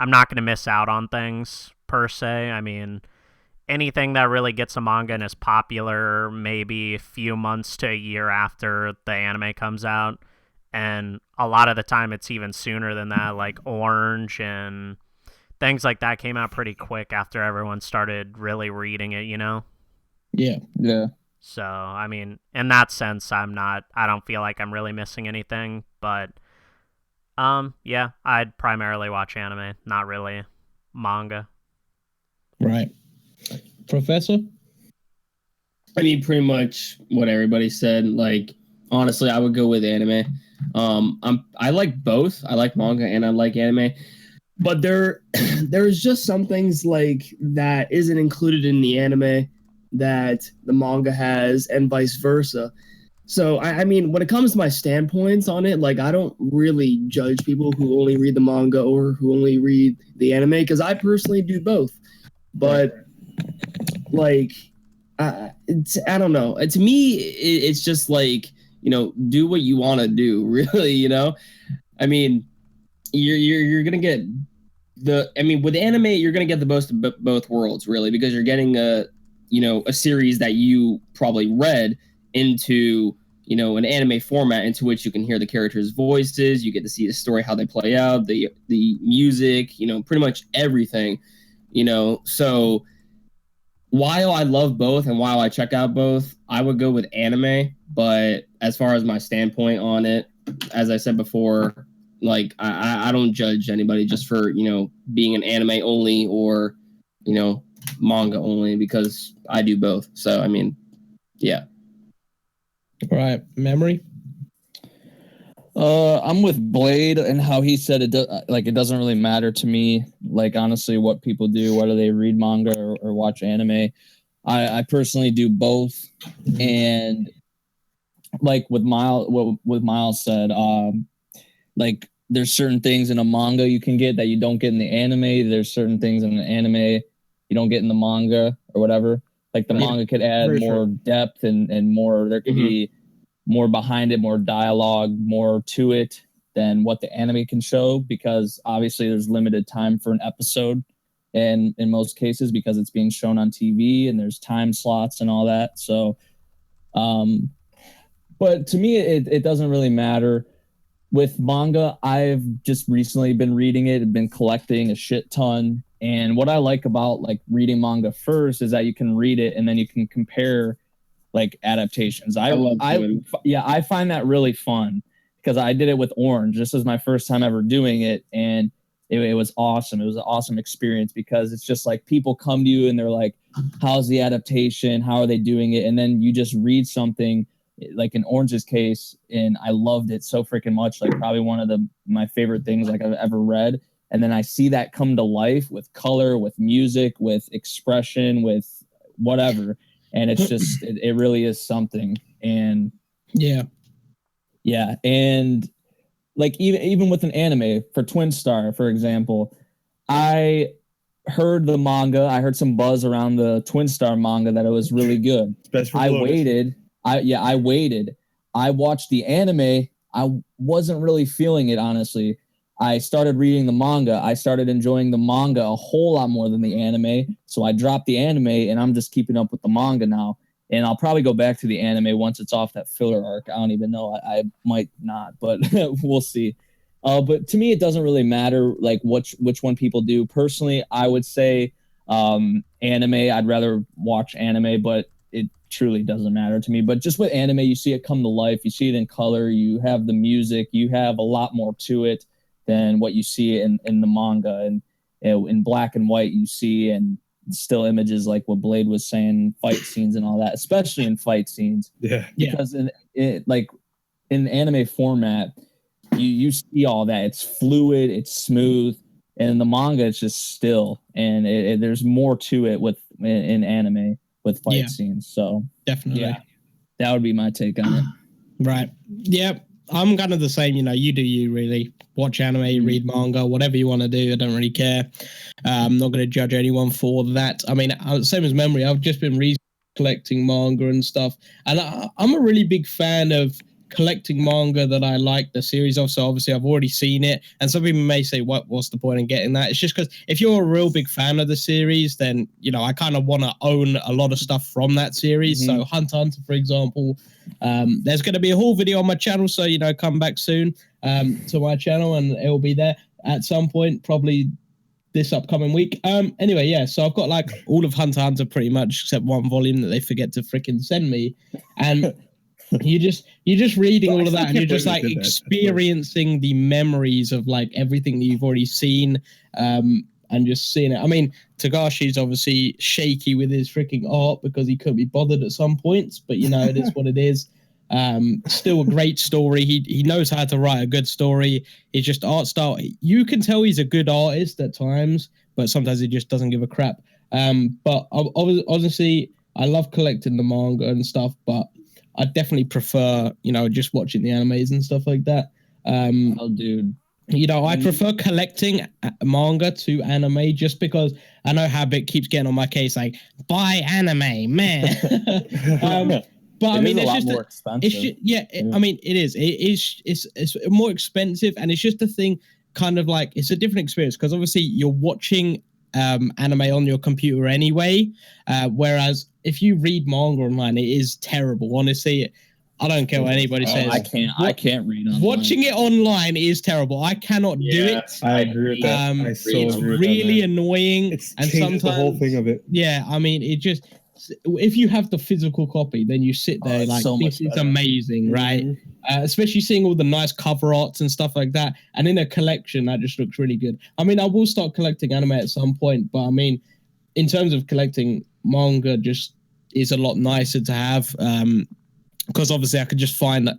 I'm not going to miss out on things per se. I mean, anything that really gets a manga and is popular maybe a few months to a year after the anime comes out. And a lot of the time it's even sooner than that, like Orange and things like that came out pretty quick after everyone started really reading it, you know? Yeah. So, I mean, in that sense, I don't feel like I'm really missing anything, but yeah, I'd primarily watch anime, not really manga. Right. Professor? I mean, pretty much what everybody said. Like, honestly, I would go with anime. I like both. I like manga and I like anime. But there's just some things like that isn't included in the anime that the manga has, and vice versa. So I mean, when it comes to my standpoints on it, like I don't really judge people who only read the manga or who only read the anime, because I personally do both. But like, I don't know. To me, it's just like, you know, do what you want to do. Really, you know. I mean, you're gonna get with anime, you're gonna get the most of both worlds, really, because you're getting a series that you probably read into, you know, an anime format into which you can hear the characters' voices, you get to see the story, how they play out, the music, you know, pretty much everything, you know. So while I love both and while I check out both, I would go with anime. But as far as my standpoint on it, as I said before, like I don't judge anybody just for, you know, being an anime only or, you know, manga only, because I do both. So I mean, yeah. Right. Memory? I'm with Blade and how he said it. It doesn't really matter to me. Like, honestly, what people do, whether they read manga or watch anime, I personally do both. And like what Miles said, like there's certain things in a manga you can get that you don't get in the anime. There's certain things in the anime you don't get in the manga or whatever. Like the manga could add more depth and more. There could be more behind it, more dialogue, more to it than what the anime can show, because obviously there's limited time for an episode, and in most cases because it's being shown on TV and there's time slots and all that. So, but to me, it doesn't really matter. With manga, I've just recently been reading it and been collecting a shit ton. And what I like about like reading manga first is that you can read it and then you can compare like adaptations. I find that really fun because I did it with Orange. This is my first time ever doing it, and it was awesome. It was an awesome experience because it's just like people come to you and they're like, how's the adaptation? How are they doing it? And then you just read something like in Orange's case, and I loved it so freaking much. Like probably one of my favorite things like I've ever read. And then I see that come to life with color, with music, with expression, with whatever. And it's just, it really is something. And yeah. And like even with an anime for Twin Star, for example, I heard the manga. I heard some buzz around the Twin Star manga that it was really good. I waited. I watched the anime. I wasn't really feeling it, honestly. I started reading the manga. I started enjoying the manga a whole lot more than the anime. So I dropped the anime and I'm just keeping up with the manga now. And I'll probably go back to the anime once it's off that filler arc. I don't even know. I might not, but we'll see. But to me, it doesn't really matter like which one people do. Personally, I would say anime. I'd rather watch anime, but it truly doesn't matter to me. But just with anime, you see it come to life. You see it in color. You have the music. You have a lot more to it than what you see in the manga. And in black and white, you see and still images like what Blade was saying, fight scenes and all that, especially in fight scenes. Yeah. Because in anime format, you see all that. It's fluid, it's smooth. And in the manga, it's just still. And there's more to it in anime with fight scenes. So definitely. That would be my take on it. Right. Yeah. I'm kind of the same, you know, you do you really. Watch anime, read manga, whatever you want to do. I don't really care. I'm not going to judge anyone for that. I mean, same as Memory, I've just been collecting manga and stuff. And I'm a really big fan of collecting manga that I like the series of. So obviously I've already seen it, and some people may say, what's the point in getting that? It's just because if you're a real big fan of the series, then I kind of want to own a lot of stuff from that series. So Hunter x Hunter, for example, there's going to be a whole video on my channel, so come back soon to my channel, and it will be there at some point, probably this upcoming week. Anyway, yeah, so I've got like all of Hunter x Hunter pretty much except one volume that they forget to freaking send me, and you're just reading all of that, and you're just like experiencing the memories of like everything that you've already seen, and just seeing it. I mean, Tagashi's obviously shaky with his freaking art because he couldn't be bothered at some points, but it is what it is. Still a great story. He knows how to write a good story. It's just art style. You can tell he's a good artist at times, but sometimes he just doesn't give a crap. But obviously, I love collecting the manga and stuff, but I definitely prefer, just watching the animes and stuff like that. Dude. I prefer collecting manga to anime just because I know Habit keeps getting on my case, like, buy anime, man. But I mean, it's just more expensive. It's just, I mean, it is. It's more expensive, and it's just a thing. Kind of like it's a different experience because obviously you're watching anime on your computer anyway. Whereas if you read manga online, it is terrible. Honestly, I don't care what anybody says. I can't read online. Watching it online is terrible. I cannot do it. I agree with that. It's really annoying. It changes the whole thing of it. Yeah, I mean, it just. If you have the physical copy, then you sit there like, this is amazing, right? Especially seeing all the nice cover arts and stuff like that. And in a collection, that just looks really good. I mean, I will start collecting anime at some point, but I mean, in terms of collecting manga, just is a lot nicer to have. Because obviously I could just find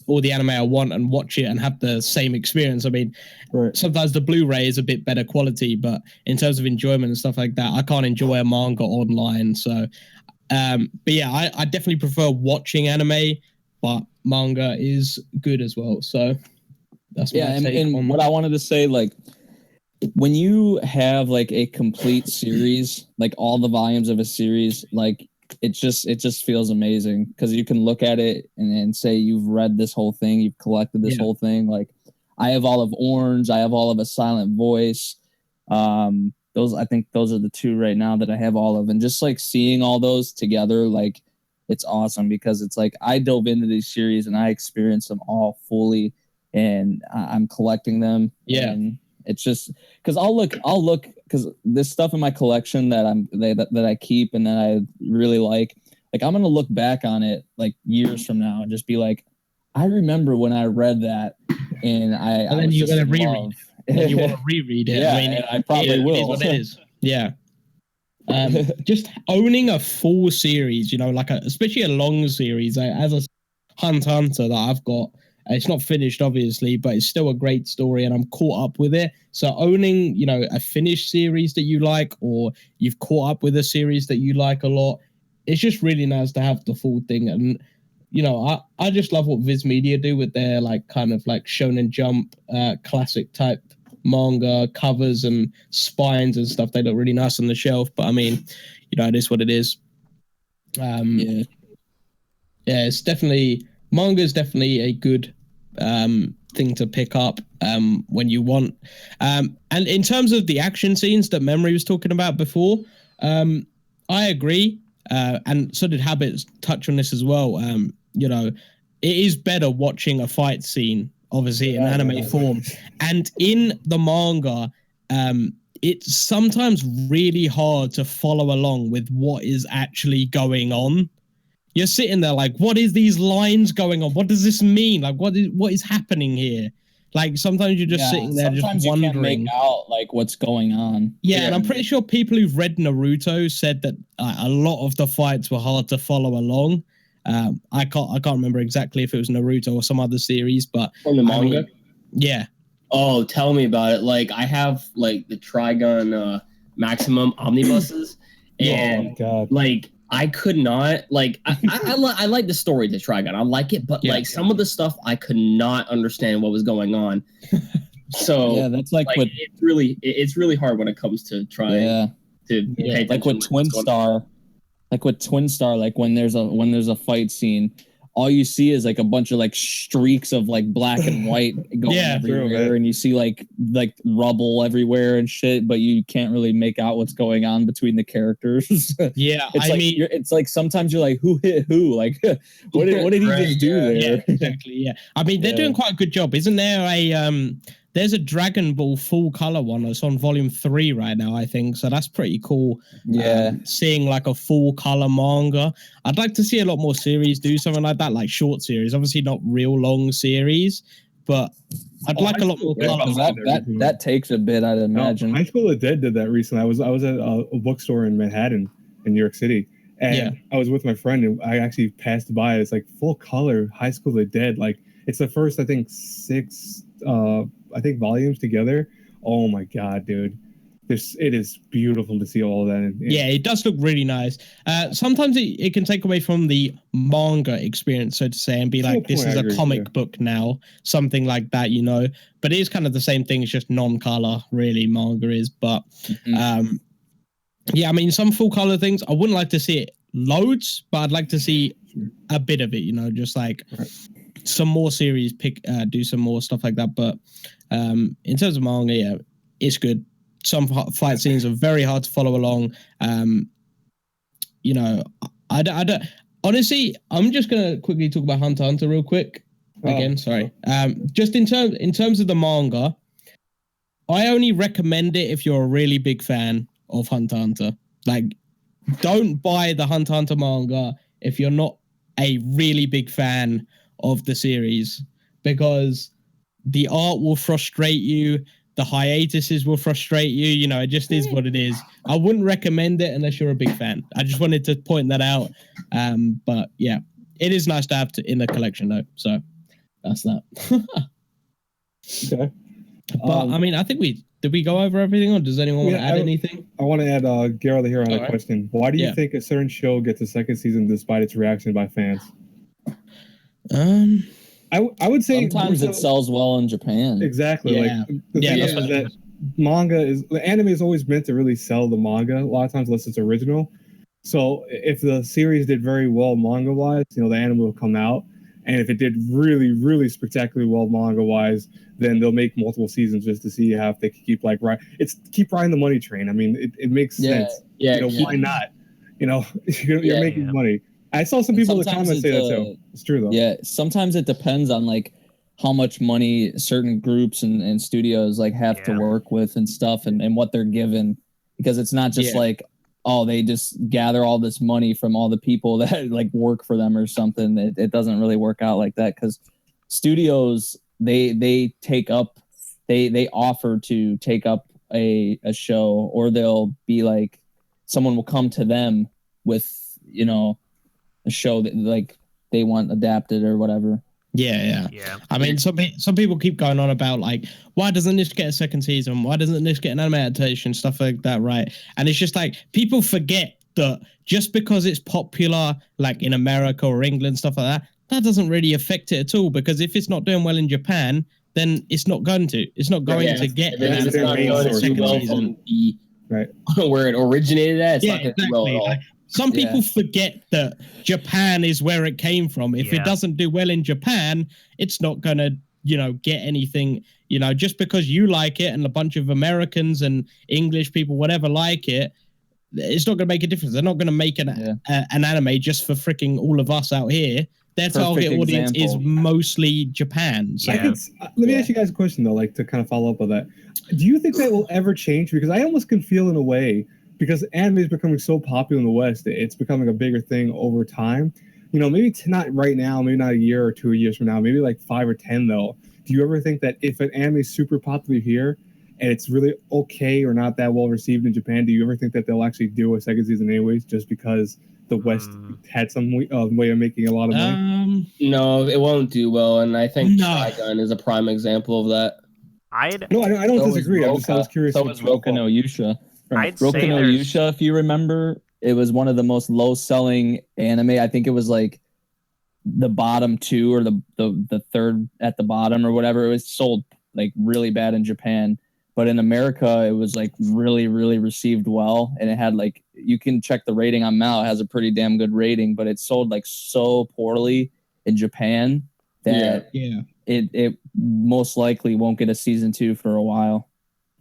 all the anime I want and watch it and have the same experience. I mean, sometimes the Blu-ray is a bit better quality, but in terms of enjoyment and stuff like that, I can't enjoy a manga online. So, but yeah, I definitely prefer watching anime, but manga is good as well. So that's my take on what I wanted to say, like, when you have like a complete series, like all the volumes of a series, like it just feels amazing because you can look at it and say you've read this whole thing, you've collected this whole thing. Like I have all of Orange, I have all of A Silent Voice. I think those are the two right now that I have all of, and just like seeing all those together, like it's awesome because it's like I dove into these series and I experienced them all fully, and I'm collecting them. Yeah. And it's just because I'll look because this stuff in my collection that I keep and that I really like I'm gonna look back on it like years from now and just be like, I remember when I read that, and then you're gonna reread. And you want to reread it. Yeah, I mean, I probably will. It is what it is. Yeah. Just owning a full series, like especially a long series, as a Hunter x Hunter that I've got. It's not finished, obviously, but it's still a great story, and I'm caught up with it. So owning, a finished series that you like, or you've caught up with a series that you like a lot, it's just really nice to have the full thing. And, I just love what Viz Media do with their, kind of Shonen Jump classic type manga covers and spines and stuff. They look really nice on the shelf, but I mean, it is what it is. Yeah, it's definitely... Manga is definitely a good thing to pick up when you want. And in terms of the action scenes that Memory was talking about before, I agree. And so did Habit touch on this as well. It is better watching a fight scene, obviously, in anime form. And in the manga, it's sometimes really hard to follow along with what is actually going on. You're sitting there like, what is these lines going on? What does this mean? Like, what is happening here? Like, sometimes you're just sitting there just wondering. You can't make out like what's going on. Yeah, and I'm pretty sure people who've read Naruto said that a lot of the fights were hard to follow along. I can't remember exactly if it was Naruto or some other series, but from the manga. Yeah. Oh, tell me about it. Like, I have the Trigun Maximum omnibuses, and I could not I like the story to Trigun. I like it, but some of the stuff I could not understand what was going on. So yeah, that's it's really hard when it comes to trying to pay attention. Like with Twin Star, when there's a fight scene, all you see is like a bunch of like streaks of like black and white going everywhere, and you see like rubble everywhere and shit, but you can't really make out what's going on between the characters. Yeah, it's like sometimes you're like, who hit who? Like, what did he just do there? Yeah, exactly. Yeah, I mean they're doing quite a good job. Isn't there a there's a Dragon Ball full color one that's on volume 3 right now, I think. So that's pretty cool. Yeah. Seeing like a full color manga. I'd like to see a lot more series do something like that, like short series. Obviously not real long series, but I'd like a lot more color. That takes a bit, I'd imagine. High School of the Dead did that recently. I was at a bookstore in Manhattan, in New York City, and I was with my friend, and I actually passed by. It's like full color High School of the Dead. Like it's the first, I think, 6 volumes together. Oh my god, dude. It is beautiful to see all of that. Yeah, it does look really nice. Sometimes it can take away from the manga experience, so to say, and be like, this is a comic book now, something like that, you know. But it is kind of the same thing. It's just non-color, really, manga is. But yeah, I mean, some full color things, I wouldn't like to see it loads, but I'd like to see a bit of it, you know, just like some more series, do some more stuff like that. But in terms of manga, yeah, it's good. Some fight scenes are very hard to follow along. You know, I don't honestly, I'm just gonna quickly talk about Hunter x Hunter real quick. Sorry. Just in terms of the manga, I only recommend it if you're a really big fan of Hunter x Hunter. Like, don't buy the Hunter x Hunter manga if you're not a really big fan of the series, because the art will frustrate you. The hiatuses will frustrate you. You know, it just is what it is. I wouldn't recommend it unless you're a big fan. I just wanted to point that out. But yeah, it is nice to have in the collection though. So that's that. Okay. But I mean, I think did we go over everything, or does anyone want to add anything? I want to add Garrett the Hero had a question. Why do you think a certain show gets a second season despite its reaction by fans? I would say sometimes it sells well in Japan. Exactly. Yeah. Like the thing is that anime is always meant to really sell the manga a lot of times unless it's original. So if the series did very well manga wise, you know, the anime will come out. And if it did really, really spectacularly well manga wise, then they'll make multiple seasons just to see how if they can keep keep riding the money train. I mean, it makes sense. Yeah. You know, why not? You know, you're making money. I saw some people in the comments say that too. It's true though. Yeah, sometimes it depends on like how much money certain groups and studios like have to work with and stuff, and what they're given, because it's not just like, oh, they just gather all this money from all the people that like work for them or something. It doesn't really work out like that, because studios they offer to take up a show, or they'll be like, someone will come to them with, you know, a show that like they want adapted or whatever. Yeah. I mean, some people keep going on about like, why doesn't this get a second season? Why doesn't this get an anime adaptation? Stuff like that, right? And it's just like, people forget that just because it's popular, like in America or England, stuff like that doesn't really affect it at all. Because if it's not doing well in Japan, then it's not going to. It's not going to get an second season. Right. Where it originated at, it's not going to do well at all. Some people forget that Japan is where it came from. If it doesn't do well in Japan, it's not going to, you know, get anything, you know, just because you like it and a bunch of Americans and English people, whatever, like it, it's not going to make a difference. They're not going to make an anime just for freaking all of us out here. Their target audience is mostly Japan. So. Let me ask you guys a question, though, like to kind of follow up on that. Do you think that will ever change? Because I almost can feel in a way, because anime is becoming so popular in the West, it's becoming a bigger thing over time. You know, maybe not right now, maybe not a year or 2 years from now, maybe like 5 or 10 though. Do you ever think that if an anime is super popular here and it's really okay or not that well received in Japan, do you ever think that they'll actually do a second season anyways, just because the West had some way of making a lot of money? No, it won't do well, and I think Trigun is a prime example of that. I don't disagree. I was curious. So was Roku no Yusha. Roku no Yusha, if you remember, it was one of the most low-selling anime. I think it was like the bottom 2 or the third at the bottom or whatever. It was sold like really bad in Japan, but in America, it was like really, really received well, and it had like, you can check the rating on Mal. It has a pretty damn good rating, but it sold like so poorly in Japan that it most likely won't get a season 2 for a while.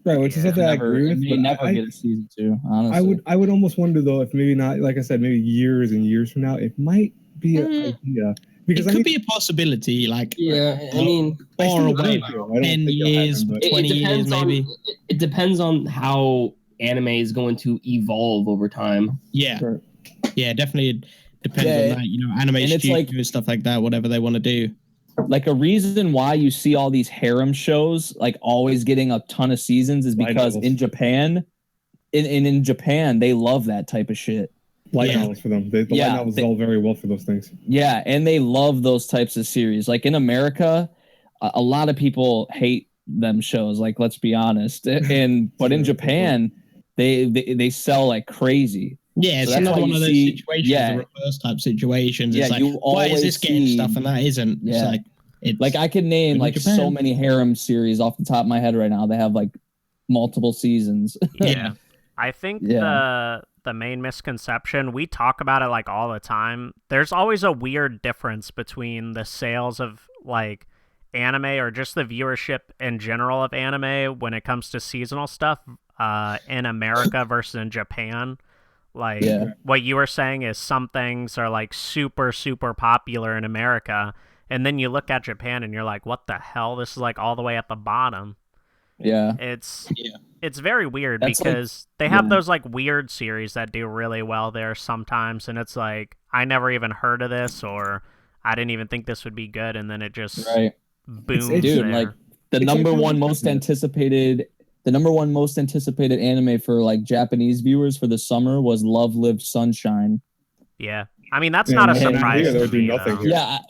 Right, which is something I agree with. It may never get a season 2. Honestly, I would almost wonder though if maybe not, like I said, maybe years and years from now, it might be an idea. Because it could be a possibility, like I mean, far away, 10 years, happen, 20 years, maybe. It depends on how anime is going to evolve over time. Yeah, Sure. Yeah, definitely depends on that. You know, anime studios, stuff like that, whatever they want to do. Like a reason why you see all these harem shows like always getting a ton of seasons is because in Japan, in Japan they love that type of shit. Light novels for them. The light novels sell very well for those things. Yeah, and they love those types of series. Like in America, a lot of people hate them shows. Like, let's be honest. But in Japan, they sell like crazy. Yeah, so it's another one of those situations, the reverse type situations. It's like, why is this getting stuff and that isn't? Yeah. It's like I could name like so many harem series off the top of my head right now. They have like multiple seasons. Yeah, I think the main misconception, we talk about it like all the time. There's always a weird difference between the sales of like anime or just the viewership in general of anime when it comes to seasonal stuff in America versus in Japan. Like what you were saying is some things are like super, super popular in America. And then you look at Japan and you're like, what the hell? This is like all the way at the bottom. Yeah. It's very weird because they have those like weird series that do really well there sometimes. And it's like, I never even heard of this or I didn't even think this would be good. And then it just booms. Dude, like the number one most anticipated anime for like Japanese viewers for the summer was Love Live Sunshine. Yeah. I mean, that's not a surprise to me.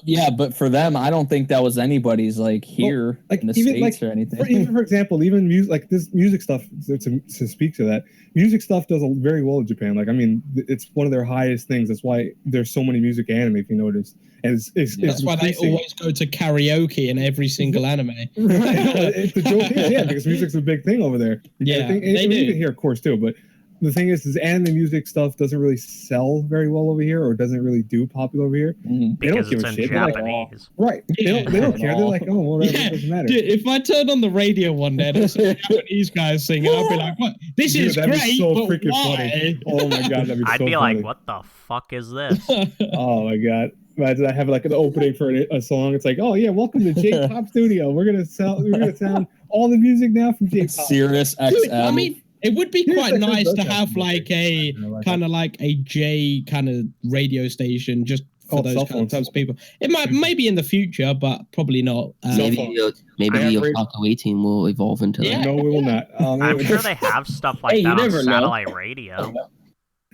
Yeah, but for them, I don't think that was anybody's like here in the States or anything. For example, even music, like this music stuff, to speak to that, music stuff does very well in Japan. Like, I mean, it's one of their highest things. That's why there's so many music anime, if you notice. And that's why they always go to karaoke in every single anime. Right. The joke is, because music's a big thing over there. Yeah, they do. Even here, of course, too, but the thing is anime music stuff doesn't really sell very well over here, or doesn't really do popular over here. They don't give a shit. Japanese. Like, right? They don't care. They're like, oh, whatever. It doesn't matter. Dude, if I turned on the radio one day, there's some Japanese guys singing, I'd be like, "What? This is great, be so but freaking why?" Funny. Oh my god, that'd be I'd so be funny. like, what the fuck is this? Oh my god. Imagine I have like an opening for a song. It's like, oh yeah, welcome to J-Pop Studio. We're gonna sound all the music now from J-Pop. Sirius XM. Dude, I mean, it would be quite nice to have like a kind of like a J kind of radio station just for those kind of types of people. It might maybe in the future, but probably not. Maybe the Otaku team will evolve into that. No, we will not. I'm sure they have stuff like that on satellite radio.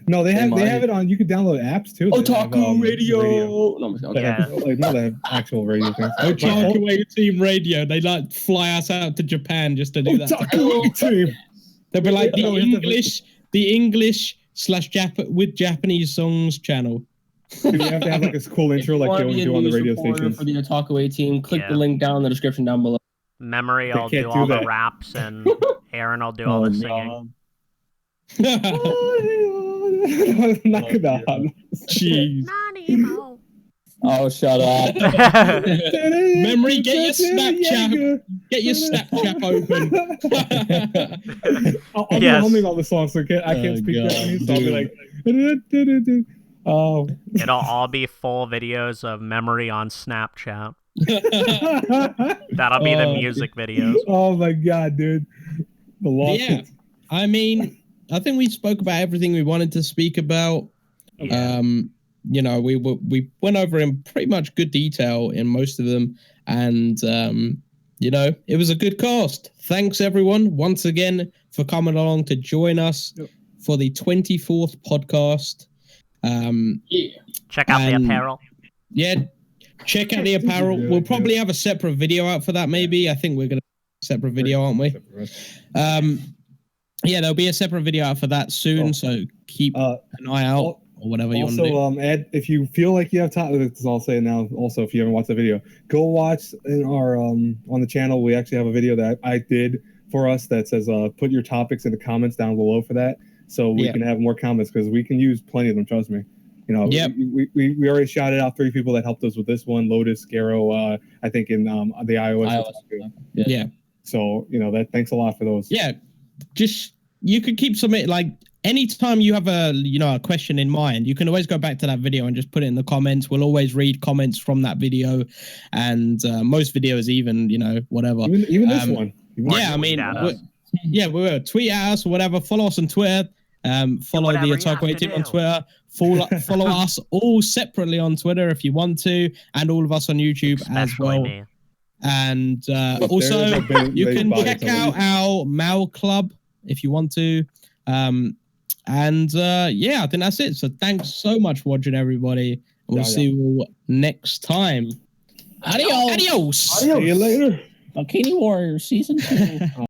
No, they have it on. You could download apps too. Otaku radio. No, they have actual radio things. Otaku team radio. They like fly us out to Japan just to do that. Otaku team. They'll be like the English / with Japanese songs channel. You have to have like this cool intro like they do on the radio stations. For the Otaku team, click the link down in the description down below. Memory, I'll do all the raps, and Aaron, I'll do all the singing. Not gonna. Jeez. Oh, shut up. Memory, get your Snapchat. Get your Snapchat open. I'll be humming all the songs, so I can't speak Japanese, so I'll be like... It'll all be full videos of Memory on Snapchat. That'll be the music videos. Oh my god, dude. The lawsuit. I mean, I think we spoke about everything we wanted to speak about. You know, we went over in pretty much good detail in most of them, and you know, it was a good cast. Thanks everyone once again for coming along to join us for the 24th podcast. Check out the apparel. Yeah, check out the apparel. We'll probably have a separate video out for that. Maybe I think we're gonna have a separate video, aren't we? Yeah, there'll be a separate video out for that soon. So keep an eye out. Or whatever you want to do. Also, Ed, if you feel like you have time, this is all I'll say now. Also, if you haven't watched the video, go watch in our on the channel. We actually have a video that I did for us that says put your topics in the comments down below for that, so we can have more comments because we can use plenty of them. Trust me. You know, Yep. we already shouted out 3 people that helped us with this one: Lotus, Garo, I think in the iOS. Yeah. So you know that. Thanks a lot for those. Yeah. Just you could keep submitting, like, anytime you have a question in mind, you can always go back to that video and just put it in the comments. We'll always read comments from that video, and most videos, even whatever. Even this one. Yeah, I mean, we will tweet at us or whatever. Follow us on Twitter. Follow the Otaku team on Twitter. Follow us all separately on Twitter if you want to, and all of us on YouTube Especially as well. me. And also, you can check out our Mal Club if you want to. Yeah, I think that's it. So thanks so much for watching, everybody. We'll see you all next time. Adios. Adios. See you later. Bikini Warriors season 2.